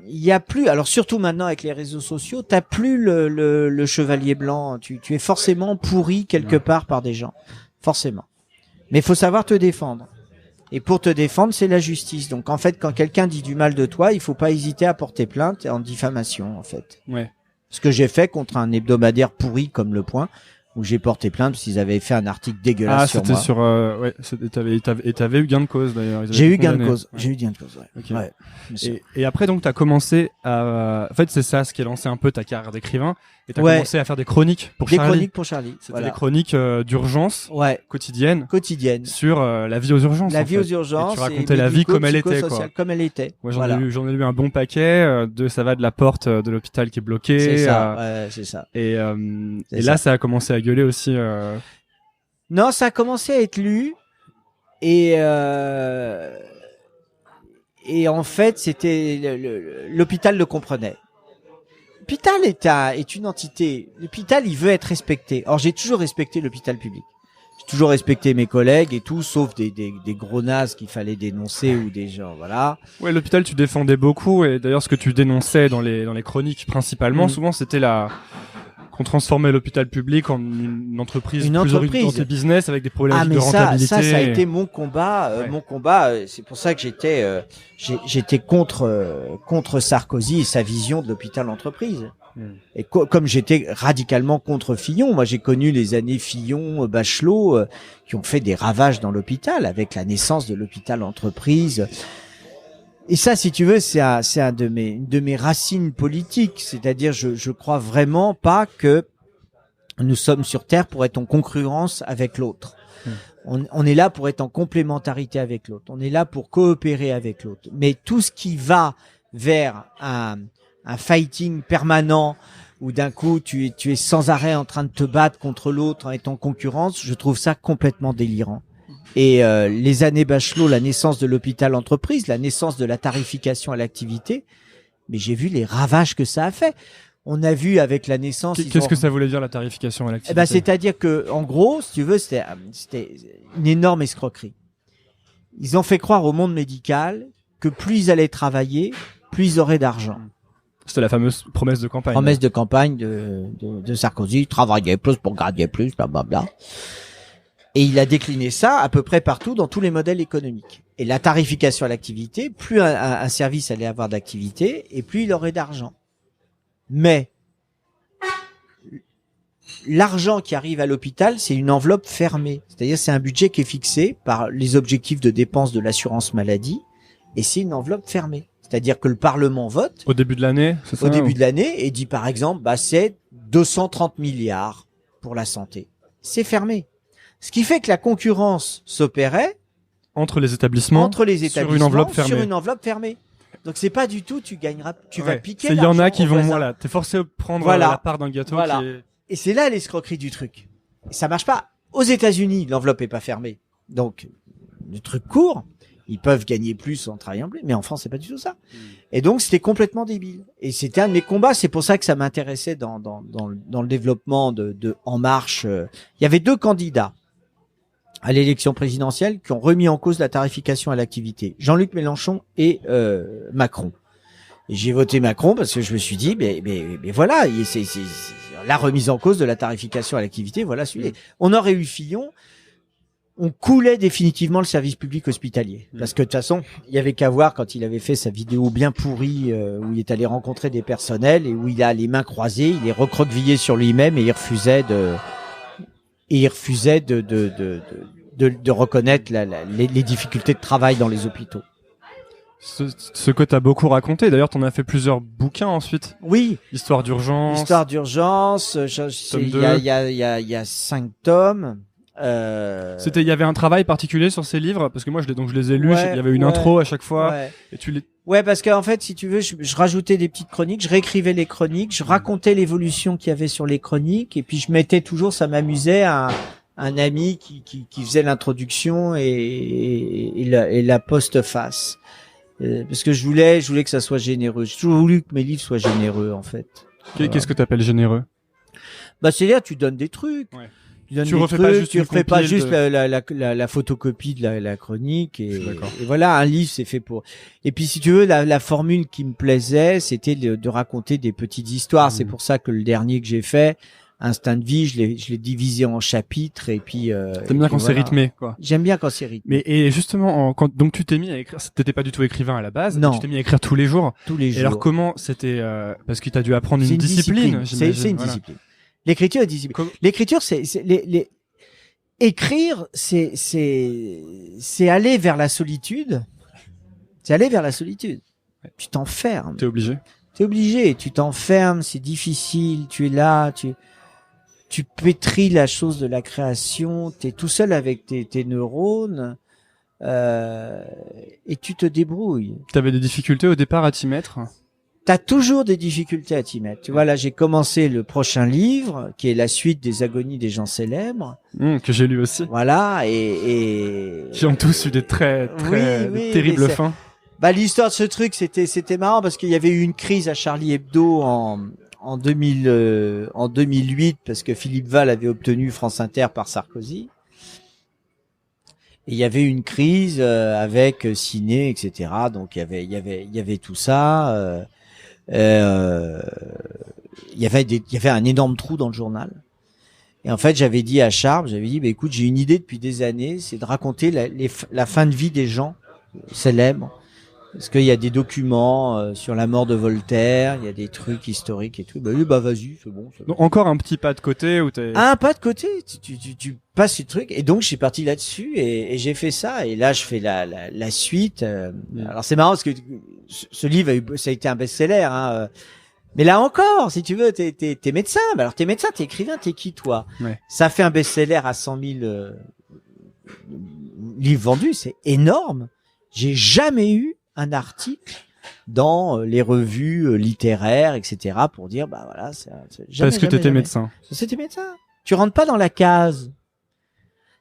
il y a plus, alors surtout maintenant avec les réseaux sociaux, t'as plus le chevalier blanc. Tu es forcément pourri quelque part par des gens. Forcément. Mais il faut savoir te défendre. Et pour te défendre, c'est la justice. Donc en fait, quand quelqu'un dit du mal de toi, il faut pas hésiter à porter plainte en diffamation, en fait. Ouais. Ce que j'ai fait contre un hebdomadaire pourri comme Le Point, où j'ai porté plainte parce qu'ils avaient fait un article dégueulasse sur moi. Ah, c'était sur, t'avais eu gain de cause d'ailleurs. J'ai eu gain de cause. J'ai eu gain de cause, ouais. Okay. Ouais, et après, donc, t'as commencé à, en fait, c'est ça, ce qui a lancé un peu ta carrière d'écrivain. Et t'as commencé à faire des chroniques pour Charlie. Des chroniques pour Charlie. C'était des chroniques d'urgence. Quotidiennes. Sur la vie aux urgences. La vie aux urgences. Et tu racontais la vie comme elle était, quoi. Comme elle était. Moi, j'en ai lu un bon paquet ça va de la porte de l'hôpital qui est bloquée. C'est ça. C'est ça. Et là, ça a commencé à gueuler aussi. Non, ça a commencé à être lu. Et en fait, c'était l'hôpital le comprenait. L'hôpital est une entité. L'hôpital, il veut être respecté. Or, j'ai toujours respecté l'hôpital public. J'ai toujours respecté mes collègues et tout, sauf des gros nazes qu'il fallait dénoncer ou des gens, voilà. Ouais, l'hôpital, tu défendais beaucoup, et d'ailleurs, ce que tu dénonçais dans les chroniques principalement, souvent, c'était qu'on transformait l'hôpital public en une entreprise plus orientée business avec des problèmes de rentabilité. Ça a été mon combat. Mon combat, c'est pour ça que j'étais contre Sarkozy et sa vision de l'hôpital entreprise. Et comme j'étais radicalement contre Fillon, moi j'ai connu les années Fillon, Bachelot, qui ont fait des ravages dans l'hôpital avec la naissance de l'hôpital entreprise. Et ça, si tu veux, c'est une de mes racines politiques. C'est-à-dire, je crois vraiment pas que Nous sommes sur Terre pour être en concurrence avec l'autre. On est là pour être en complémentarité avec l'autre. On est là pour coopérer avec l'autre. Mais tout ce qui va vers un fighting permanent où d'un coup tu es sans arrêt en train de te battre contre l'autre en étant en concurrence, je trouve ça complètement délirant. Et les années Bachelot, la naissance de l'hôpital entreprise, la naissance de la tarification à l'activité, mais j'ai vu les ravages que ça a fait. On a vu avec la naissance. Qu'est-ce que ça voulait dire la tarification à l'activité? C'est-à-dire que, en gros, si tu veux, c'était une énorme escroquerie. Ils ont fait croire au monde médical que plus ils allaient travailler, plus ils auraient d'argent. C'était la fameuse promesse de campagne. Promesse de campagne de Sarkozy, travailler plus pour gagner plus, blablabla. Et il a décliné ça à peu près partout dans tous les modèles économiques. Et la tarification à l'activité, plus un service allait avoir d'activité, et plus il aurait d'argent. Mais l'argent qui arrive à l'hôpital, c'est une enveloppe fermée. C'est-à-dire, c'est un budget qui est fixé par les objectifs de dépenses de l'assurance maladie, et c'est une enveloppe fermée. C'est-à-dire que le Parlement vote au début de l'année, c'est ça, au début de l'année, et dit par exemple, c'est 230 milliards pour la santé. C'est fermé. Ce qui fait que la concurrence s'opérait entre les établissements sur une enveloppe fermée. Donc c'est pas du tout, tu gagneras, tu vas piquer. Il y en a qui vont, t'es forcé de prendre la part d'un gâteau. Voilà. Et c'est là l'escroquerie du truc. Et ça marche pas. Aux États-Unis, l'enveloppe est pas fermée. Donc le truc court, ils peuvent gagner plus en travaillant plus. Mais en France, c'est pas du tout ça. Et donc c'était complètement débile. Et c'était un de mes combats. C'est pour ça que ça m'intéressait dans le développement de En Marche. Il y avait 2 candidats à l'élection présidentielle qui ont remis en cause la tarification à l'activité. Jean-Luc Mélenchon et Macron. Et j'ai voté Macron parce que je me suis dit, mais voilà, c'est la remise en cause de la tarification à l'activité, voilà celui-là. On aurait eu Fillon, on coulait définitivement le service public hospitalier. Parce que de toute façon, il y avait qu'à voir quand il avait fait sa vidéo bien pourrie où il est allé rencontrer des personnels et où il a les mains croisées, il est recroquevillé sur lui-même et il refusait de reconnaître les difficultés de travail dans les hôpitaux. Ce que t'as beaucoup raconté, d'ailleurs t'en as fait plusieurs bouquins ensuite. Oui. Histoire d'urgence. Il y a 5 tomes. Il y avait un travail particulier sur ces livres parce que moi je les ai lus, il y avait une intro à chaque fois et tu les... Ouais, parce qu'en fait, si tu veux, je rajoutais des petites chroniques, je réécrivais les chroniques, je racontais l'évolution qu'il y avait sur les chroniques et puis je mettais toujours, ça m'amusait, un ami qui faisait l'introduction et la postface. Parce que je voulais que ça soit généreux. J'ai toujours voulu que mes livres soient généreux, en fait. Qu'est-ce que t'appelles généreux? C'est-à-dire, tu donnes des trucs. Ouais. Tu refais pas juste la photocopie de la chronique et voilà, un livre c'est fait pour. Et puis si tu veux, la formule qui me plaisait, c'était de raconter des petites histoires. C'est pour ça que le dernier que j'ai fait, Instinct de vie, je l'ai divisé en chapitres et puis. T'aimes bien quand c'est rythmé, quoi. J'aime bien quand c'est rythmé. Et justement, donc tu t'es mis à écrire. T'étais pas du tout écrivain à la base. Non. Tu t'es mis à écrire tous les jours. Tous les jours. Et alors comment c'était parce que t'as dû apprendre une discipline. C'est une discipline. L'écriture est discipline. L'écriture, écrire, c'est aller vers la solitude. C'est aller vers la solitude. Tu t'enfermes. T'es obligé. Tu t'enfermes, c'est difficile, tu es là, tu pétris la chose de la création, t'es tout seul avec tes neurones, et tu te débrouilles. T'avais des difficultés au départ à t'y mettre? T'as toujours des difficultés à t'y mettre. Tu vois, là, j'ai commencé le prochain livre, qui est la suite des agonies des gens célèbres. Que j'ai lu aussi. Voilà, et... Qui ont tous eu des très terribles fins. L'histoire de ce truc, c'était marrant parce qu'il y avait eu une crise à Charlie Hebdo en 2008 parce que Philippe Val avait obtenu France Inter par Sarkozy. Et il y avait une crise avec Ciné, etc. Donc il y avait tout ça. Il y avait un énorme trou dans le journal. Et en fait, j'avais dit à Charles, écoute, j'ai une idée depuis des années, c'est de raconter la fin de vie des gens célèbres. Parce qu'il y a des documents sur la mort de Voltaire, il y a des trucs historiques et tout. Vas-y, c'est bon. Donc, encore un petit pas de côté où un pas de côté, tu passes ce truc. Et donc, je suis parti là-dessus et j'ai fait ça. Et là, je fais la suite. Alors, c'est marrant parce que ce livre ça a été un best-seller, Mais là encore, si tu veux, t'es médecin. Bah alors t'es médecin, t'es écrivain, t'es qui toi? Ouais. Ça fait un best-seller à 100 000 livres vendus, c'est énorme. J'ai jamais eu un article dans les revues littéraires, etc. pour dire bah voilà, jamais, parce que t'étais jamais. médecin. C'était médecin. Tu rentres pas dans la case.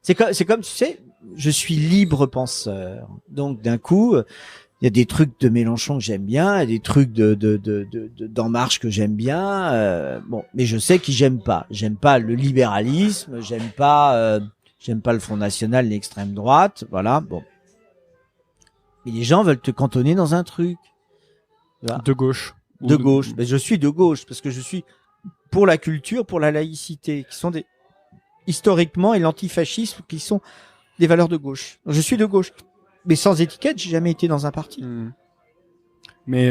C'est comme tu sais, je suis libre penseur. Donc d'un coup, il y a des trucs de Mélenchon que j'aime bien, il y a des trucs d'En Marche que j'aime bien. Bon, mais je sais qui j'aime pas. J'aime pas le libéralisme, j'aime pas le Front National, l'extrême droite, voilà. Bon. Mais les gens veulent te cantonner dans un truc. Voilà. De gauche. De gauche. Mais je suis de gauche parce que je suis pour la culture, pour la laïcité, qui sont historiquement, et l'antifascisme, qui sont des valeurs de gauche. Donc, je suis de gauche. Mais sans étiquette, j'ai jamais été dans un parti. Mais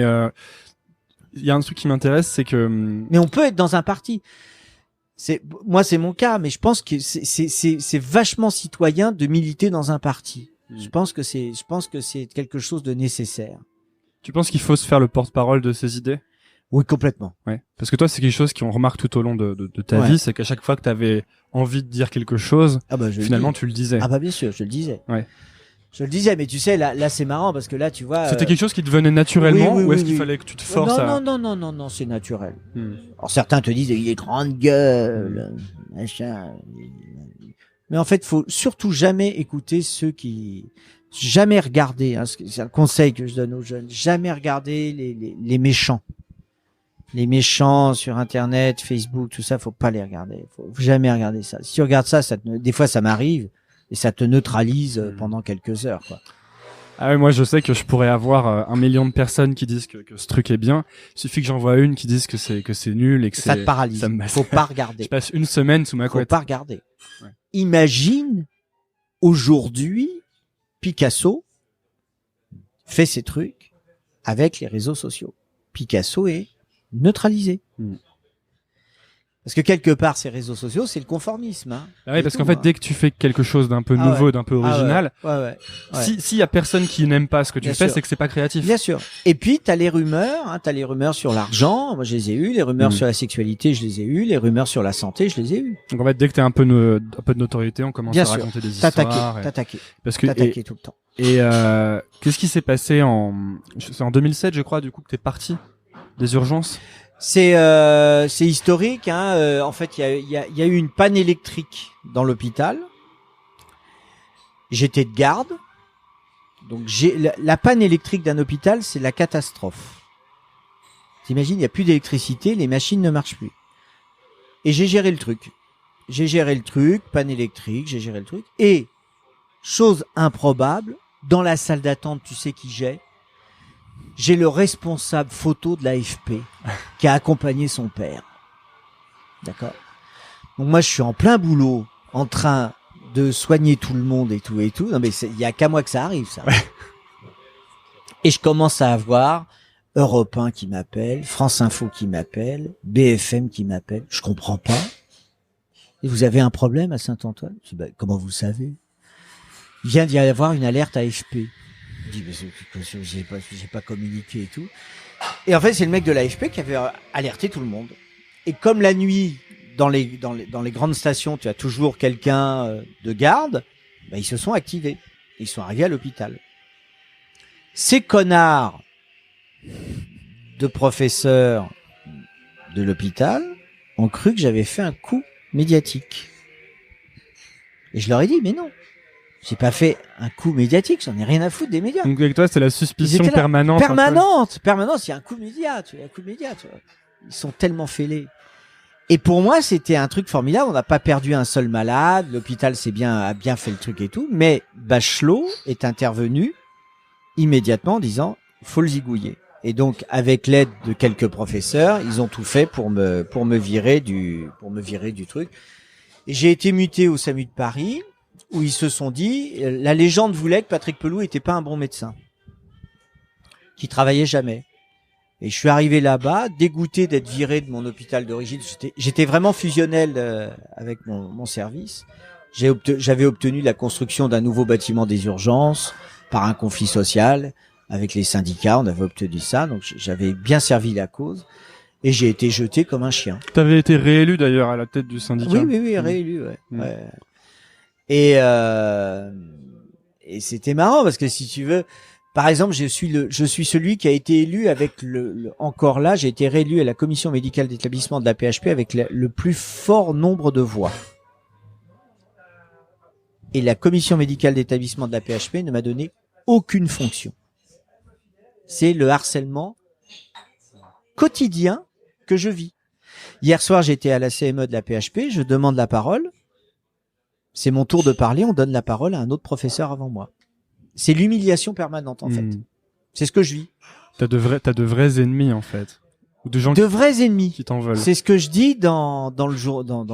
il y a un truc qui m'intéresse, c'est que. Mais on peut être dans un parti. Moi, c'est mon cas, mais je pense que c'est vachement citoyen de militer dans un parti. Je pense que c'est quelque chose de nécessaire. Tu penses qu'il faut se faire le porte-parole de ses idées? Oui, complètement. Ouais. Parce que toi, c'est quelque chose qu'on remarque tout au long de ta vie, c'est qu'à chaque fois que tu avais envie de dire quelque chose, finalement, tu le disais. Ah bah bien sûr, je le disais. Ouais. Je le disais, mais tu sais, là c'est marrant parce que là, tu vois. C'était quelque chose qui te venait naturellement, ou est-ce qu'il fallait que tu te forces à... Non, c'est naturel. Alors certains te disent, il est grande gueule, machin. Mais en fait, faut surtout jamais écouter jamais regarder, hein, c'est un conseil que je donne aux jeunes, jamais regarder les méchants. Les méchants sur Internet, Facebook, tout ça, faut pas les regarder. Faut jamais regarder ça. Si tu regardes ça, des fois ça m'arrive, et ça te neutralise pendant quelques heures, quoi. Ah ouais, moi je sais que je pourrais avoir 1 million de personnes qui disent que ce truc est bien. Il suffit que j'en vois une qui dise que c'est nul et que ça te paralyse. Faut pas regarder. Je passe une semaine sous ma couette. Faut pas regarder. Ouais. Imagine aujourd'hui Picasso fait ses trucs avec les réseaux sociaux. Picasso est neutralisé. Parce que quelque part, ces réseaux sociaux, c'est le conformisme. Hein. Ah oui, parce qu'en fait, dès que tu fais quelque chose d'un peu nouveau, d'un peu original, s'il y a personne qui n'aime pas ce que tu fais, c'est que c'est pas créatif. Bien sûr. Et puis, t'as les rumeurs sur l'argent, moi je les ai eues, les rumeurs sur la sexualité, je les ai eues, les rumeurs sur la santé, je les ai eues. Donc en fait, dès que t'as un peu de notoriété, on commence à raconter des histoires. T'attaquer. Parce que t'attaquer tout le temps. Et qu'est-ce qui s'est passé c'est en 2007, je crois, du coup, que t'es parti des urgences? C'est historique, hein. En fait, il y a eu une panne électrique dans l'hôpital. J'étais de garde. Donc la panne électrique d'un hôpital, c'est la catastrophe. T'imagines, il y a plus d'électricité, les machines ne marchent plus. Et j'ai géré le truc. Panne électrique, j'ai géré le truc. Et chose improbable, dans la salle d'attente, tu sais qui j'ai le responsable photo de l'AFP qui a accompagné son père. D'accord. Donc moi, je suis en plein boulot, en train de soigner tout le monde et tout. Non, mais il y a qu'à moi que ça arrive, ça. Ouais. Et je commence à avoir Europe 1 qui m'appelle, France Info qui m'appelle, BFM qui m'appelle. Je comprends pas. Et vous avez un problème à Saint-Antoine? Je dis, bah, comment vous savez? Il vient d'y avoir une alerte AFP. Je dis, mais j'ai pas communiqué et tout. Et en fait, c'est le mec de l'AFP qui avait alerté tout le monde. Et comme la nuit, dans les grandes stations, tu as toujours quelqu'un de garde, bah, ils se sont activés. Ils sont arrivés à l'hôpital. Ces connards de professeurs de l'hôpital ont cru que j'avais fait un coup médiatique. Et je leur ai dit, mais non. J'ai pas fait un coup médiatique, j'en ai rien à foutre des médias. Donc avec toi, c'est la suspicion permanente. Permanente. Il y a un coup média, tu vois. Ils sont tellement fêlés. Et pour moi, c'était un truc formidable. On n'a pas perdu un seul malade. L'hôpital a bien fait le truc et tout. Mais Bachelot est intervenu immédiatement en disant, il faut le zigouiller. Et donc, avec l'aide de quelques professeurs, ils ont tout fait pour me virer du truc. Et j'ai été muté au SAMU de Paris, où ils se sont dit, la légende voulait que Patrick Pelloux était pas un bon médecin, qui travaillait jamais. Et je suis arrivé là-bas, dégoûté d'être viré de mon hôpital d'origine. J'étais vraiment fusionnel avec mon service. J'avais obtenu la construction d'un nouveau bâtiment des urgences par un conflit social avec les syndicats. On avait obtenu ça, donc j'avais bien servi la cause. Et j'ai été jeté comme un chien. T'avais été réélu d'ailleurs à la tête du syndicat. Oui, réélu, ouais. Ouais. Et c'était marrant parce que si tu veux, par exemple, je suis celui qui a été élu avec encore là, j'ai été réélu à la commission médicale d'établissement de la PHP avec le plus fort nombre de voix. Et la commission médicale d'établissement de la PHP ne m'a donné aucune fonction. C'est le harcèlement quotidien que je vis. Hier soir, j'étais à la CME de la PHP, je demande la parole. C'est mon tour de parler, on donne la parole à un autre professeur avant moi. C'est l'humiliation permanente, en fait. C'est ce que je vis. T'as de vrais ennemis, en fait. Ou vrais ennemis. Qui t'en veulent. C'est ce que je dis dans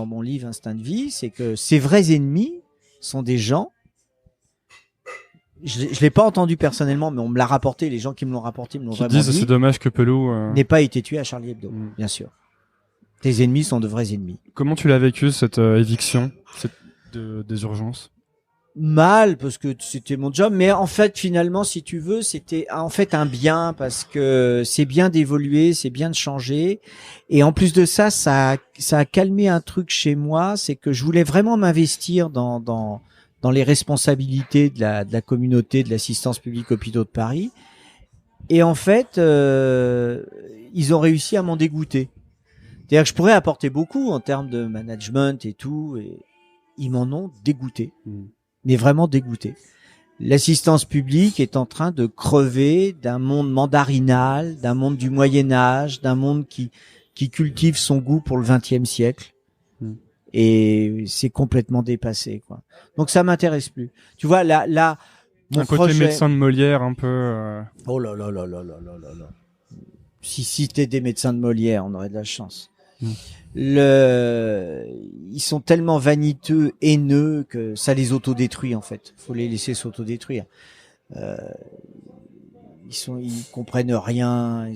mon livre Instinct de vie, c'est que ces vrais ennemis sont des gens, je l'ai pas entendu personnellement, mais on me l'a rapporté, les gens qui me l'ont rapporté me l'ont vraiment dit. C'est dommage que Pelou n'ait pas été tué à Charlie Hebdo, bien sûr. Tes ennemis sont de vrais ennemis. Comment tu l'as vécu, cette éviction des urgences? Mal, parce que c'était mon job, mais en fait, finalement, si tu veux, c'était en fait un bien, parce que c'est bien d'évoluer, c'est bien de changer, et en plus de ça, ça a calmé un truc chez moi, c'est que je voulais vraiment m'investir dans les responsabilités de la communauté de l'assistance publique hôpitaux de Paris, et en fait, ils ont réussi à m'en dégoûter. C'est-à-dire que je pourrais apporter beaucoup en termes de management et tout, et ils m'en ont dégoûté. Mais vraiment dégoûté. L'assistance publique est en train de crever d'un monde mandarinal, d'un monde du Moyen-Âge, d'un monde qui cultive son goût pour le XXe siècle. Et c'est complètement dépassé, quoi. Donc ça m'intéresse plus. Tu vois, là, mon côté médecin de Molière, un peu. Oh là là là là là là là là. Si t'es des médecins de Molière, on aurait de la chance. Ils sont tellement vaniteux, haineux que ça les autodétruit, en fait. Faut les laisser s'autodétruire. Ils comprennent rien,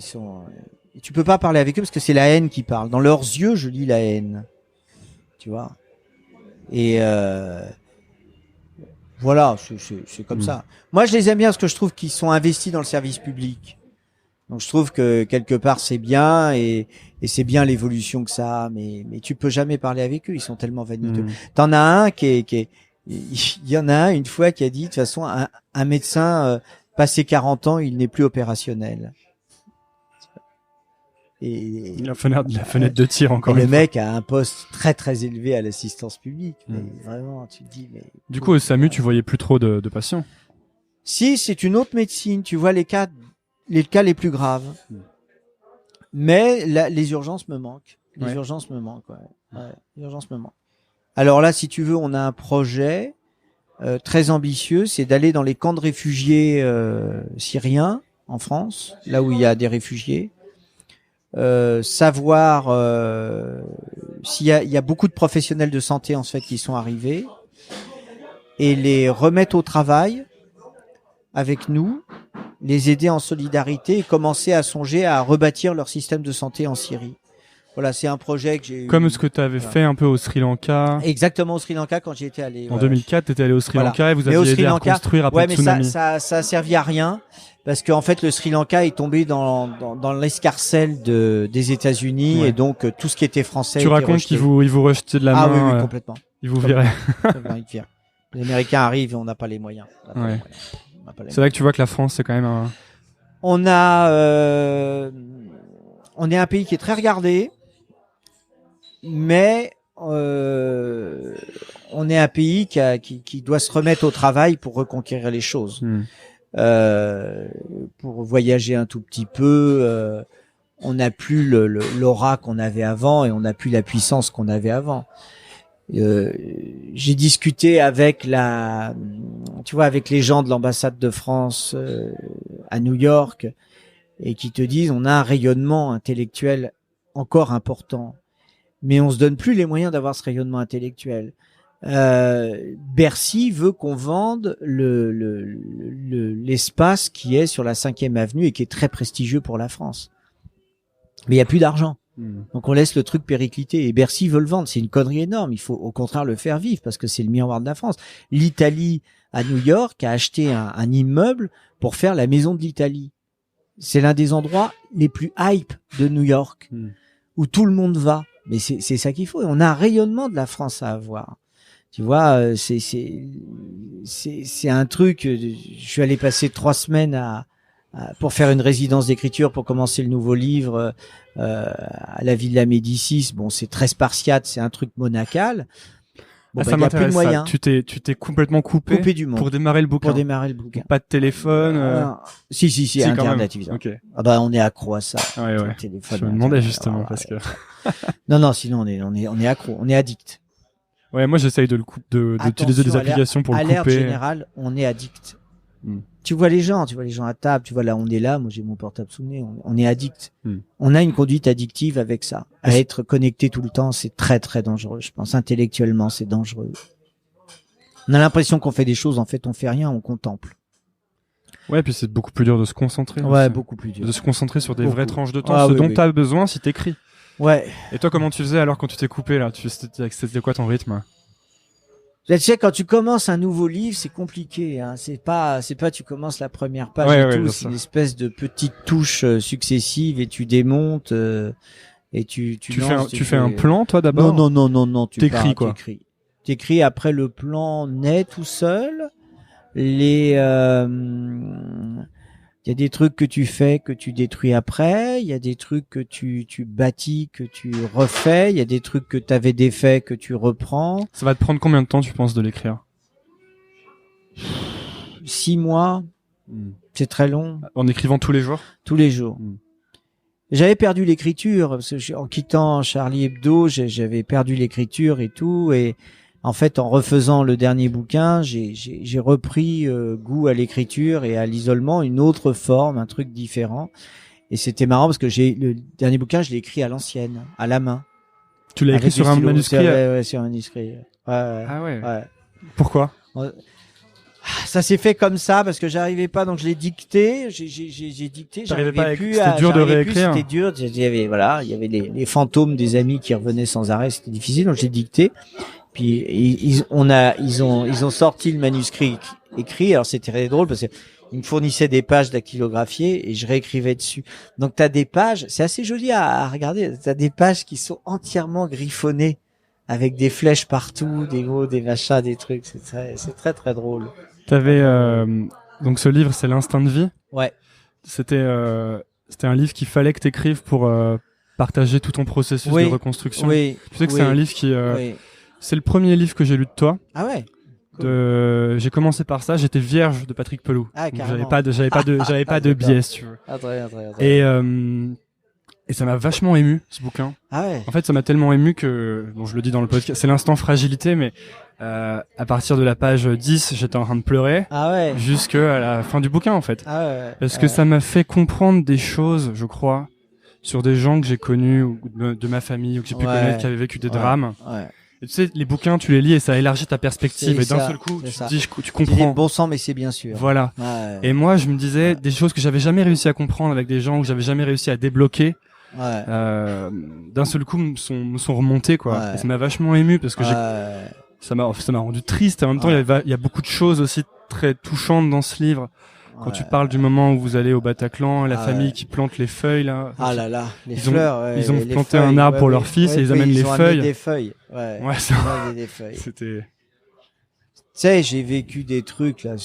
tu peux pas parler avec eux parce que c'est la haine qui parle. Dans leurs yeux, je lis la haine. Tu vois? Et voilà, c'est comme ça. Moi, je les aime bien parce que je trouve qu'ils sont investis dans le service public. Donc je trouve que quelque part c'est bien et c'est bien l'évolution que ça a, mais tu peux jamais parler avec eux, ils sont tellement vaniteux. T'en as un il y en a un une fois qui a dit de toute façon un médecin passé 40 ans, il n'est plus opérationnel. Et la fenêtre de tir encore. Et le mec a un poste très très élevé à l'assistance publique, mais vraiment tu te dis mais du coup au SAMU, tu voyais plus trop de patients. Si, c'est une autre médecine, tu vois les cas les plus graves. Mais les urgences me manquent. Les urgences me manquent, ouais. Les urgences me manquent. Alors là, si tu veux, on a un projet très ambitieux, c'est d'aller dans les camps de réfugiés syriens en France, là où il y a des réfugiés. Savoir s'il y a beaucoup de professionnels de santé en fait qui sont arrivés et les remettre au travail avec nous, les aider en solidarité et commencer à songer à rebâtir leur système de santé en Syrie. Voilà, c'est un projet que j'ai eu. Comme ce que tu avais fait un peu au Sri Lanka. Exactement, au Sri Lanka quand j'y étais allé. En 2004, tu étais allé au Sri Lanka et vous aviez aidé à reconstruire après le tsunami. Ça a servi à rien parce qu'en fait le Sri Lanka est tombé dans l'escarcelle des États-Unis et donc tout ce qui était français. Tu racontes qu'ils vous rejetaient de la main. Ah oui, complètement. Ils vous viraient. Les Américains arrivent et on n'a pas les moyens. C'est là que tu vois que la France, c'est quand même un... On est un pays qui est très regardé, mais on est un pays qui doit se remettre au travail pour reconquérir les choses. Pour voyager un tout petit peu, on n'a plus l'aura qu'on avait avant et on n'a plus la puissance qu'on avait avant. J'ai discuté avec avec les gens de l'ambassade de France à New York et qui te disent on a un rayonnement intellectuel encore important, mais on se donne plus les moyens d'avoir ce rayonnement intellectuel. Bercy veut qu'on vende l'espace qui est sur la 5e avenue et qui est très prestigieux pour la France, mais il y a plus d'argent. Donc on laisse le truc péricliter et Bercy veut le vendre. C'est une connerie énorme. Il faut au contraire le faire vivre parce que c'est le miroir de la France. L'Italie à New York a acheté un immeuble pour faire la maison de l'Italie. C'est l'un des endroits les plus hype de New York, où tout le monde va. Mais c'est ça qu'il faut. On a un rayonnement de la France à avoir. Tu vois, c'est un truc. Je suis allé passer 3 semaines pour faire une résidence d'écriture pour commencer le nouveau livre à la Villa Médicis. Bon, c'est très spartiate, c'est un truc monacal. Bon, ça y a plus de m'intéresse. moyens. Tu t'es complètement coupé Du monde pour démarrer le bouquin. Pour démarrer le bouquin. Pas de téléphone. Si, Internet évidemment. Okay. Ah bah on est accro à ça. Ouais. Téléphone, je me demandais justement parce que. Non, sinon on est accro, on est addict. Ouais, moi j'essaye d'utiliser des applications pour le couper. À l'ère générale, on est addict. Tu vois les gens à table, tu vois là, on est là, moi j'ai mon portable sous le nez, on est addict. On a une conduite addictive avec ça. À être connecté tout le temps, c'est très très dangereux, je pense. Intellectuellement, c'est dangereux. On a l'impression qu'on fait des choses, en fait on fait rien, on contemple. Ouais, puis c'est beaucoup plus dur de se concentrer. Ouais, aussi. beaucoup plus dur. De se concentrer sur des vraies tranches de temps, dont tu as besoin si t'écris. Ouais. Et toi, comment tu faisais alors quand tu t'es coupé là? C'était quoi ton rythme? Tu sais, quand tu commences un nouveau livre, c'est compliqué. Hein. C'est pas, tu commences la première page et tout. C'est une espèce de petite touche successive et tu démontes et tu fais un plan toi d'abord. Non. T'écris quoi? T'écris après le plan naît tout seul. Il y a des trucs que tu fais, que tu détruis après. Il y a des trucs que tu bâtis, que tu refais. Il y a des trucs que tu avais défaits, que tu reprends. Ça va te prendre combien de temps, tu penses, de l'écrire? 6 mois. C'est très long. En écrivant tous les jours? Tous les jours. J'avais perdu l'écriture, parce que en quittant Charlie Hebdo, j'avais perdu l'écriture et tout. Et en fait, en refaisant le dernier bouquin, j'ai repris goût à l'écriture et à l'isolement, une autre forme, un truc différent. Et c'était marrant parce que le dernier bouquin, je l'ai écrit à l'ancienne, à la main. Tu l'as écrit sur un manuscrit? Ouais, sur un manuscrit. Ouais. Ah ouais. Pourquoi? Ça s'est fait comme ça parce que j'arrivais pas, donc je l'ai dicté. J'ai dicté. J'arrivais plus. C'était dur de réécrire. C'était dur. Il y avait les fantômes des amis qui revenaient sans arrêt. C'était difficile, donc j'ai dicté. Puis ils ont sorti le manuscrit écrit. Alors c'était très drôle parce que ils me fournissaient des pages dactylographiées et je réécrivais dessus. Donc t'as des pages, c'est assez joli à regarder. T'as des pages qui sont entièrement griffonnées avec des flèches partout, des mots, des machins, des trucs. C'est très très drôle. T'avais donc ce livre, c'est l'Instinct de vie. Ouais. C'était un livre qu'il fallait que t'écrives pour partager tout ton processus de reconstruction. Oui. Tu sais que c'est un livre qui c'est le premier livre que j'ai lu de toi. Ah ouais. Cool. J'ai commencé par ça, j'étais vierge de Patrick Pelloux. Ah, j'avais pas de biais, si tu veux. Ah, très bien. Et ça m'a vachement ému, ce bouquin. Ah ouais. En fait, ça m'a tellement ému que, bon, je le dis dans le podcast, c'est l'instant fragilité, mais à partir de la page 10, j'étais en train de pleurer. Ah ouais. Jusqu'à la fin du bouquin, en fait. Ah ouais. Parce que ça m'a fait comprendre des choses, je crois, sur des gens que j'ai connus, ou de ma famille, ou que j'ai pu connaître, qui avaient vécu des drames. Ouais. Et tu sais, les bouquins, tu les lis et ça élargit ta perspective. Et d'un seul coup, tu te dis, tu comprends. Bon sang, mais c'est bien sûr. Voilà. Ouais. Et moi, je me disais des choses que j'avais jamais réussi à comprendre avec des gens, que j'avais jamais réussi à débloquer. Ouais. D'un seul coup, me sont remontés, quoi. Ouais. Et ça m'a vachement ému parce que ça m'a rendu triste. Et en même temps, il y a beaucoup de choses aussi très touchantes dans ce livre. Quand tu parles du moment où vous allez au Bataclan, la famille qui plante les feuilles, là. Ah là là, les fleurs. Ils ont les planté feuilles, un arbre pour leur fils et ils amènent les feuilles. Des feuilles. Ouais. Ouais, des feuilles. C'était. Tu sais, j'ai vécu des trucs, là.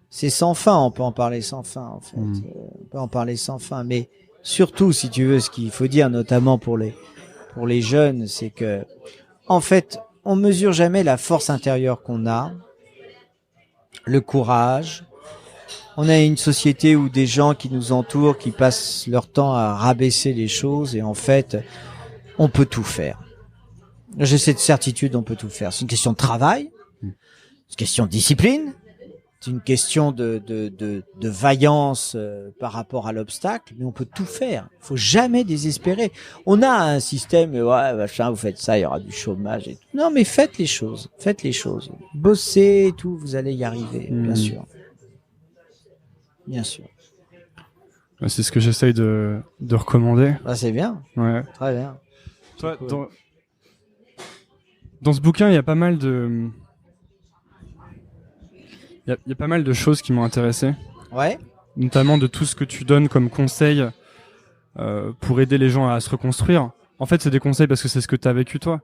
C'est sans fin, on peut en parler sans fin, en fait. On peut en parler sans fin. Mais surtout, si tu veux, ce qu'il faut dire, notamment pour les jeunes, c'est que, en fait, on mesure jamais la force intérieure qu'on a, le courage. On a une société où des gens qui nous entourent, qui passent leur temps à rabaisser les choses, et en fait, on peut tout faire. J'ai cette certitude, on peut tout faire. C'est une question de travail, c'est une question de discipline, c'est une question de vaillance par rapport à l'obstacle, mais on peut tout faire. Il faut jamais désespérer. On a un système, machin, vous faites ça, il y aura du chômage et tout. Non, mais faites les choses. Bossez et tout, vous allez y arriver, bien sûr. Bien sûr. C'est ce que j'essaye de recommander. Ah, c'est bien. Ouais. Très bien. Toi, cool. Dans ce bouquin, il y a pas mal de... Il y a pas mal de choses qui m'ont intéressé. Ouais. notamment de tout ce que tu donnes comme conseil pour aider les gens à se reconstruire. En fait, c'est des conseils parce que c'est ce que tu as vécu toi.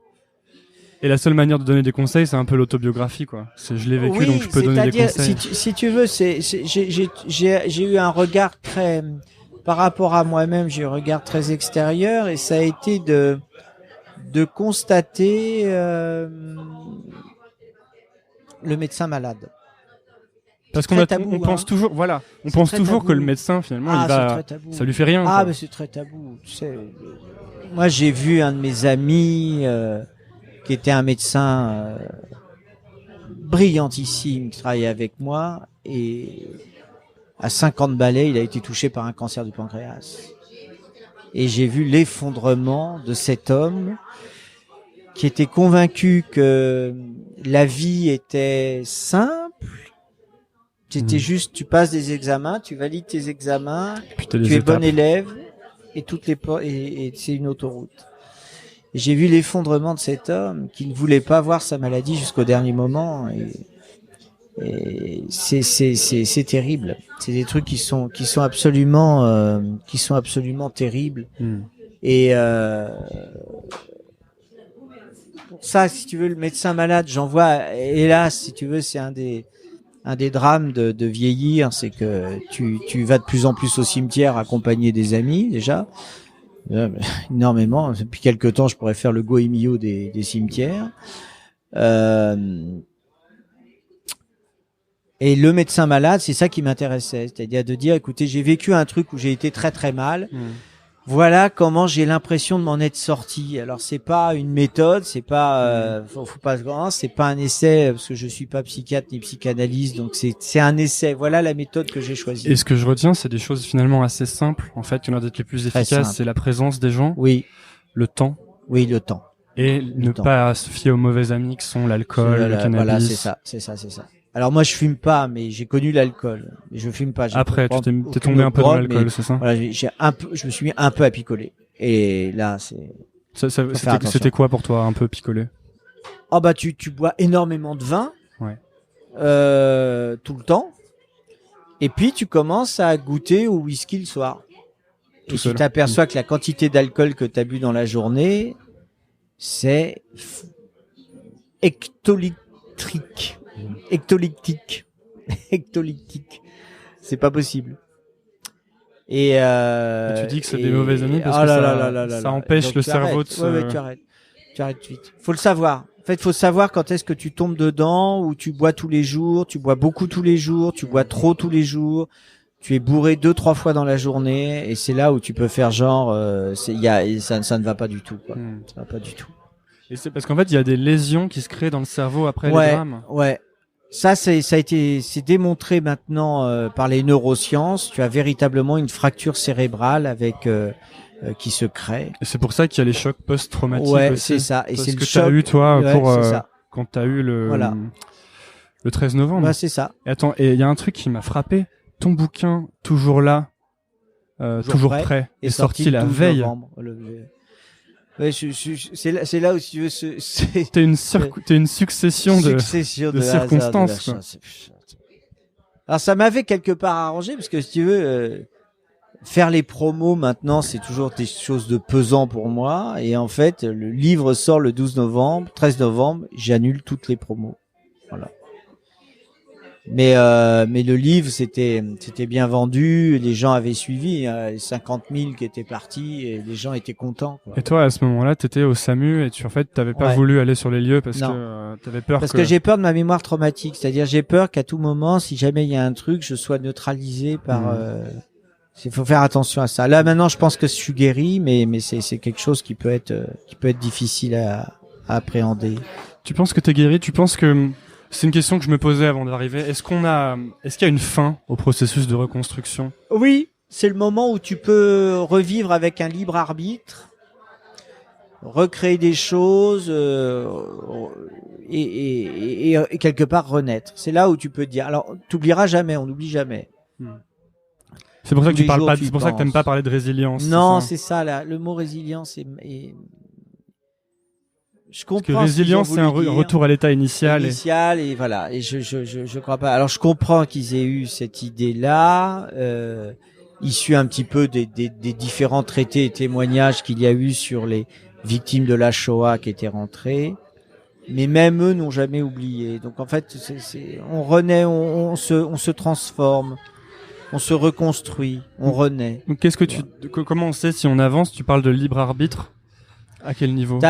Et la seule manière de donner des conseils, c'est un peu l'autobiographie, quoi. Je l'ai vécu, donc je peux donner des conseils. Si tu veux, j'ai eu un regard très, par rapport à moi-même, j'ai eu un regard très extérieur, et ça a été de constater le médecin malade. Parce qu'on pense toujours, voilà, on pense toujours tabou. Que le médecin, finalement, ça lui fait rien. Ah, mais c'est très tabou. Tu sais, moi, j'ai vu un de mes amis qui était un médecin brillantissime, qui travaillait avec moi, et à 50 balais, il a été touché par un cancer du pancréas. Et j'ai vu l'effondrement de cet homme qui était convaincu que la vie était simple. C'était juste, tu passes des examens, tu valides tes examens, tu es bon élève, et et c'est une autoroute. Et j'ai vu l'effondrement de cet homme qui ne voulait pas voir sa maladie jusqu'au dernier moment, et c'est terrible. C'est des trucs qui sont absolument terribles. Et pour ça, si tu veux, le médecin malade, j'en vois, hélas, si tu veux, c'est un des drames de vieillir, c'est que tu vas de plus en plus au cimetière accompagner des amis, déjà. Énormément. Depuis quelque temps, je pourrais faire le goemio des cimetières. Et le médecin malade, c'est ça qui m'intéressait. C'est-à-dire de dire, écoutez, j'ai vécu un truc où j'ai été très très mal. Voilà comment j'ai l'impression de m'en être sorti. Alors c'est pas une méthode, c'est pas, faut pas c'est pas un essai, parce que je suis pas psychiatre ni psychanalyste, donc c'est un essai. Voilà la méthode que j'ai choisie. Et ce que je retiens, c'est des choses finalement assez simples, en fait, qui ont l'air d'être les plus efficaces. C'est la présence des gens. Oui. Le temps. Oui, le temps. Et ne pas se fier aux mauvais amis qui sont l'alcool, le cannabis. Voilà, c'est ça. Alors moi je fume pas, mais j'ai connu l'alcool. Je fume pas. Après, tu t'es tombé un peu dans l'alcool, c'est ça? Voilà, je me suis mis un peu à picoler. Et là, c'était quoi pour toi, un peu picoler? Oh bah tu bois énormément de vin. Ouais. Tout le temps. Et puis tu commences à goûter au whisky le soir. Et tu t'aperçois que la quantité d'alcool que tu as bu dans la journée, c'est hectolitrique. Hectolytique. C'est pas possible. Et tu dis que c'est des mauvais amis parce que ça empêche donc le cerveau de se... Ouais, tu arrêtes vite. Faut le savoir. En fait, faut savoir quand est-ce que tu tombes dedans, ou tu bois tous les jours, tu bois beaucoup tous les jours, tu bois trop tous les jours, tu es bourré 2-3 fois dans la journée, et c'est là où tu peux faire genre, ça ne va pas du tout, quoi. Ça va pas du tout. Et c'est parce qu'en fait, il y a des lésions qui se créent dans le cerveau après les drames. Ouais. Ça a été démontré maintenant par les neurosciences. Tu as véritablement une fracture cérébrale avec qui se crée. Et c'est pour ça qu'il y a les chocs post-traumatiques. Ouais, aussi. c'est ça. Et parce c'est que le choc. T'as eu toi ouais, quand t'as eu le 13 novembre. Ouais, c'est ça. Et attends, et il y a un truc qui m'a frappé. Ton bouquin toujours là, toujours prêt, est sorti la veille. Novembre, ouais, c'est là où tu veux t'es une succession de circonstances. Quoi. Alors ça m'avait quelque part arrangé, parce que si tu veux faire les promos maintenant, c'est toujours des choses de pesant pour moi, et en fait le livre sort le 13 novembre, j'annule toutes les promos. Voilà. Mais le livre c'était bien vendu, les gens avaient suivi, les 50 000 qui étaient partis, et les gens étaient contents, quoi. Et toi à ce moment-là t'étais au SAMU, et t'avais pas voulu aller sur les lieux parce que t'avais peur que j'ai peur de ma mémoire traumatique, c'est-à-dire j'ai peur qu'à tout moment, si jamais il y a un truc, je sois neutralisé par il faut faire attention à ça. Là maintenant je pense que je suis guéri, mais c'est quelque chose qui peut être difficile à appréhender. Tu penses que t'es guéri? Tu penses que... C'est une question que je me posais avant d'arriver. Est-ce qu'il y a une fin au processus de reconstruction? Oui, c'est le moment où tu peux revivre avec un libre arbitre, recréer des choses et quelque part renaître. C'est là où tu peux te dire. Alors, t'oublieras jamais, on n'oublie jamais. C'est pour ça que tu parles pas. C'est pour ça que t'aimes pas parler de résilience. Non, c'est ça. Le mot résilience est je comprends. Parce que résilience, c'est un retour à l'état initial. Et voilà. Et je crois pas. Alors, je comprends qu'ils aient eu cette idée-là, issue un petit peu des différents traités et témoignages qu'il y a eu sur les victimes de la Shoah qui étaient rentrées. Mais même eux n'ont jamais oublié. Donc, en fait, on renaît, on se transforme. On se reconstruit, on renaît. Donc, comment on sait si on avance? Tu parles de libre arbitre. À quel niveau?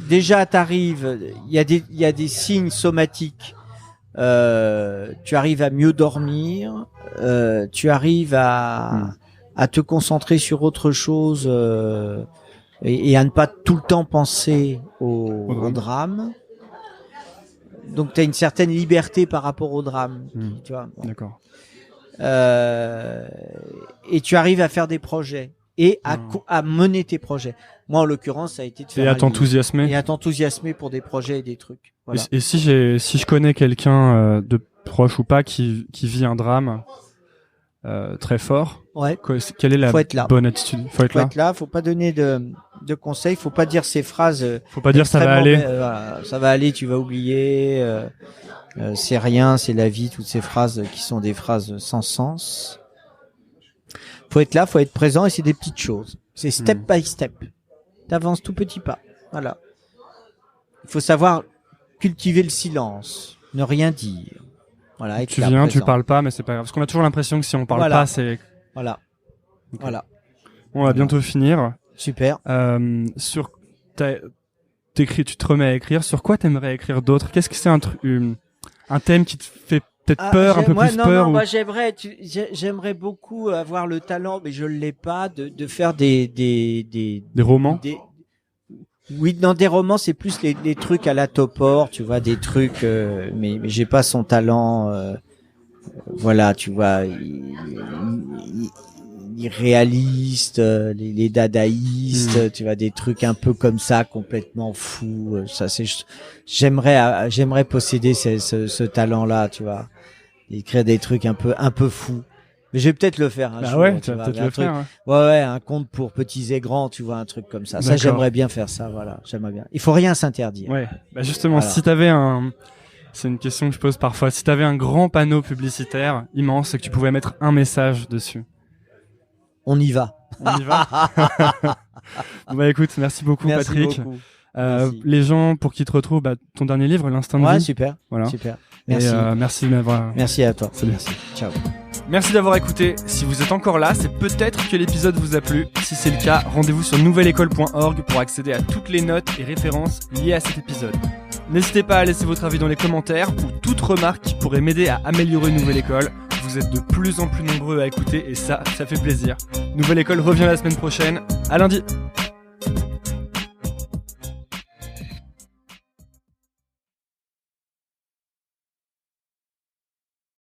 Déjà, t'arrives, il y a des signes somatiques. Tu arrives à mieux dormir, tu arrives à te concentrer sur autre chose, et à ne pas tout le temps penser au drame. Donc, t'as une certaine liberté par rapport au drame, tu vois. Bon. D'accord. Et tu arrives à faire des projets et à mener tes projets. Moi, en l'occurrence, ça a été de faire et à t'enthousiasmer pour des projets et des trucs. Voilà. Et si je connais quelqu'un de proche ou pas qui vit un drame très fort, quelle est la bonne attitude? Faut être là. Faut pas donner de conseils, faut pas dire ces phrases. Faut pas dire ça va aller. Ça va aller, tu vas oublier. C'est rien, c'est la vie, toutes ces phrases qui sont des phrases sans sens. Faut être là, faut être présent, et c'est des petites choses. C'est step by step. T'avances tout petit pas. Voilà. Il faut savoir cultiver le silence, ne rien dire. Voilà. Tu viens, tu parles pas, mais c'est pas grave. Parce qu'on a toujours l'impression que si on parle pas, c'est... Voilà. Okay. Voilà. On va bientôt finir. Super. Tu te remets à écrire. Sur quoi t'aimerais écrire d'autres? Qu'est-ce que c'est un thème qui te fait peut-être peur, un peu plus peur? Moi, j'aimerais beaucoup avoir le talent, mais je l'ai pas, de faire des romans. Oui, dans des romans, c'est plus les trucs à la Topor, tu vois, des trucs, mais j'ai pas son talent, voilà, tu vois, les réalistes, les dadaïstes, tu vois, des trucs un peu comme ça, complètement fous. Ça, j'aimerais posséder ce talent-là, tu vois, écrire des trucs un peu fous. Mais je vais peut-être le faire. Tu vas peut-être le faire. Hein. Ouais, un conte pour petits et grands, tu vois, un truc comme ça. Ça, j'aimerais bien faire ça, voilà. J'aimerais bien. Il faut rien s'interdire. Ouais. Justement, voilà. Si t'avais c'est une question que je pose parfois. Si t'avais un grand panneau publicitaire immense et que tu pouvais mettre un message dessus. On y va. On y va. Écoute, merci beaucoup, Patrick. Merci. Les gens pour qui te retrouvent, ton dernier livre, L'Instinct de vie. Ouais, super. Voilà. Super. Merci. Et merci de m'avoir. Merci à toi. Salut. Merci. Ciao. Merci d'avoir écouté. Si vous êtes encore là, c'est peut-être que l'épisode vous a plu. Si c'est le cas, rendez-vous sur nouvelleécole.org pour accéder à toutes les notes et références liées à cet épisode. N'hésitez pas à laisser votre avis dans les commentaires ou toute remarque qui pourrait m'aider à améliorer Nouvelle École. Vous êtes de plus en plus nombreux à écouter et ça fait plaisir. Nouvelle École revient la semaine prochaine. À lundi.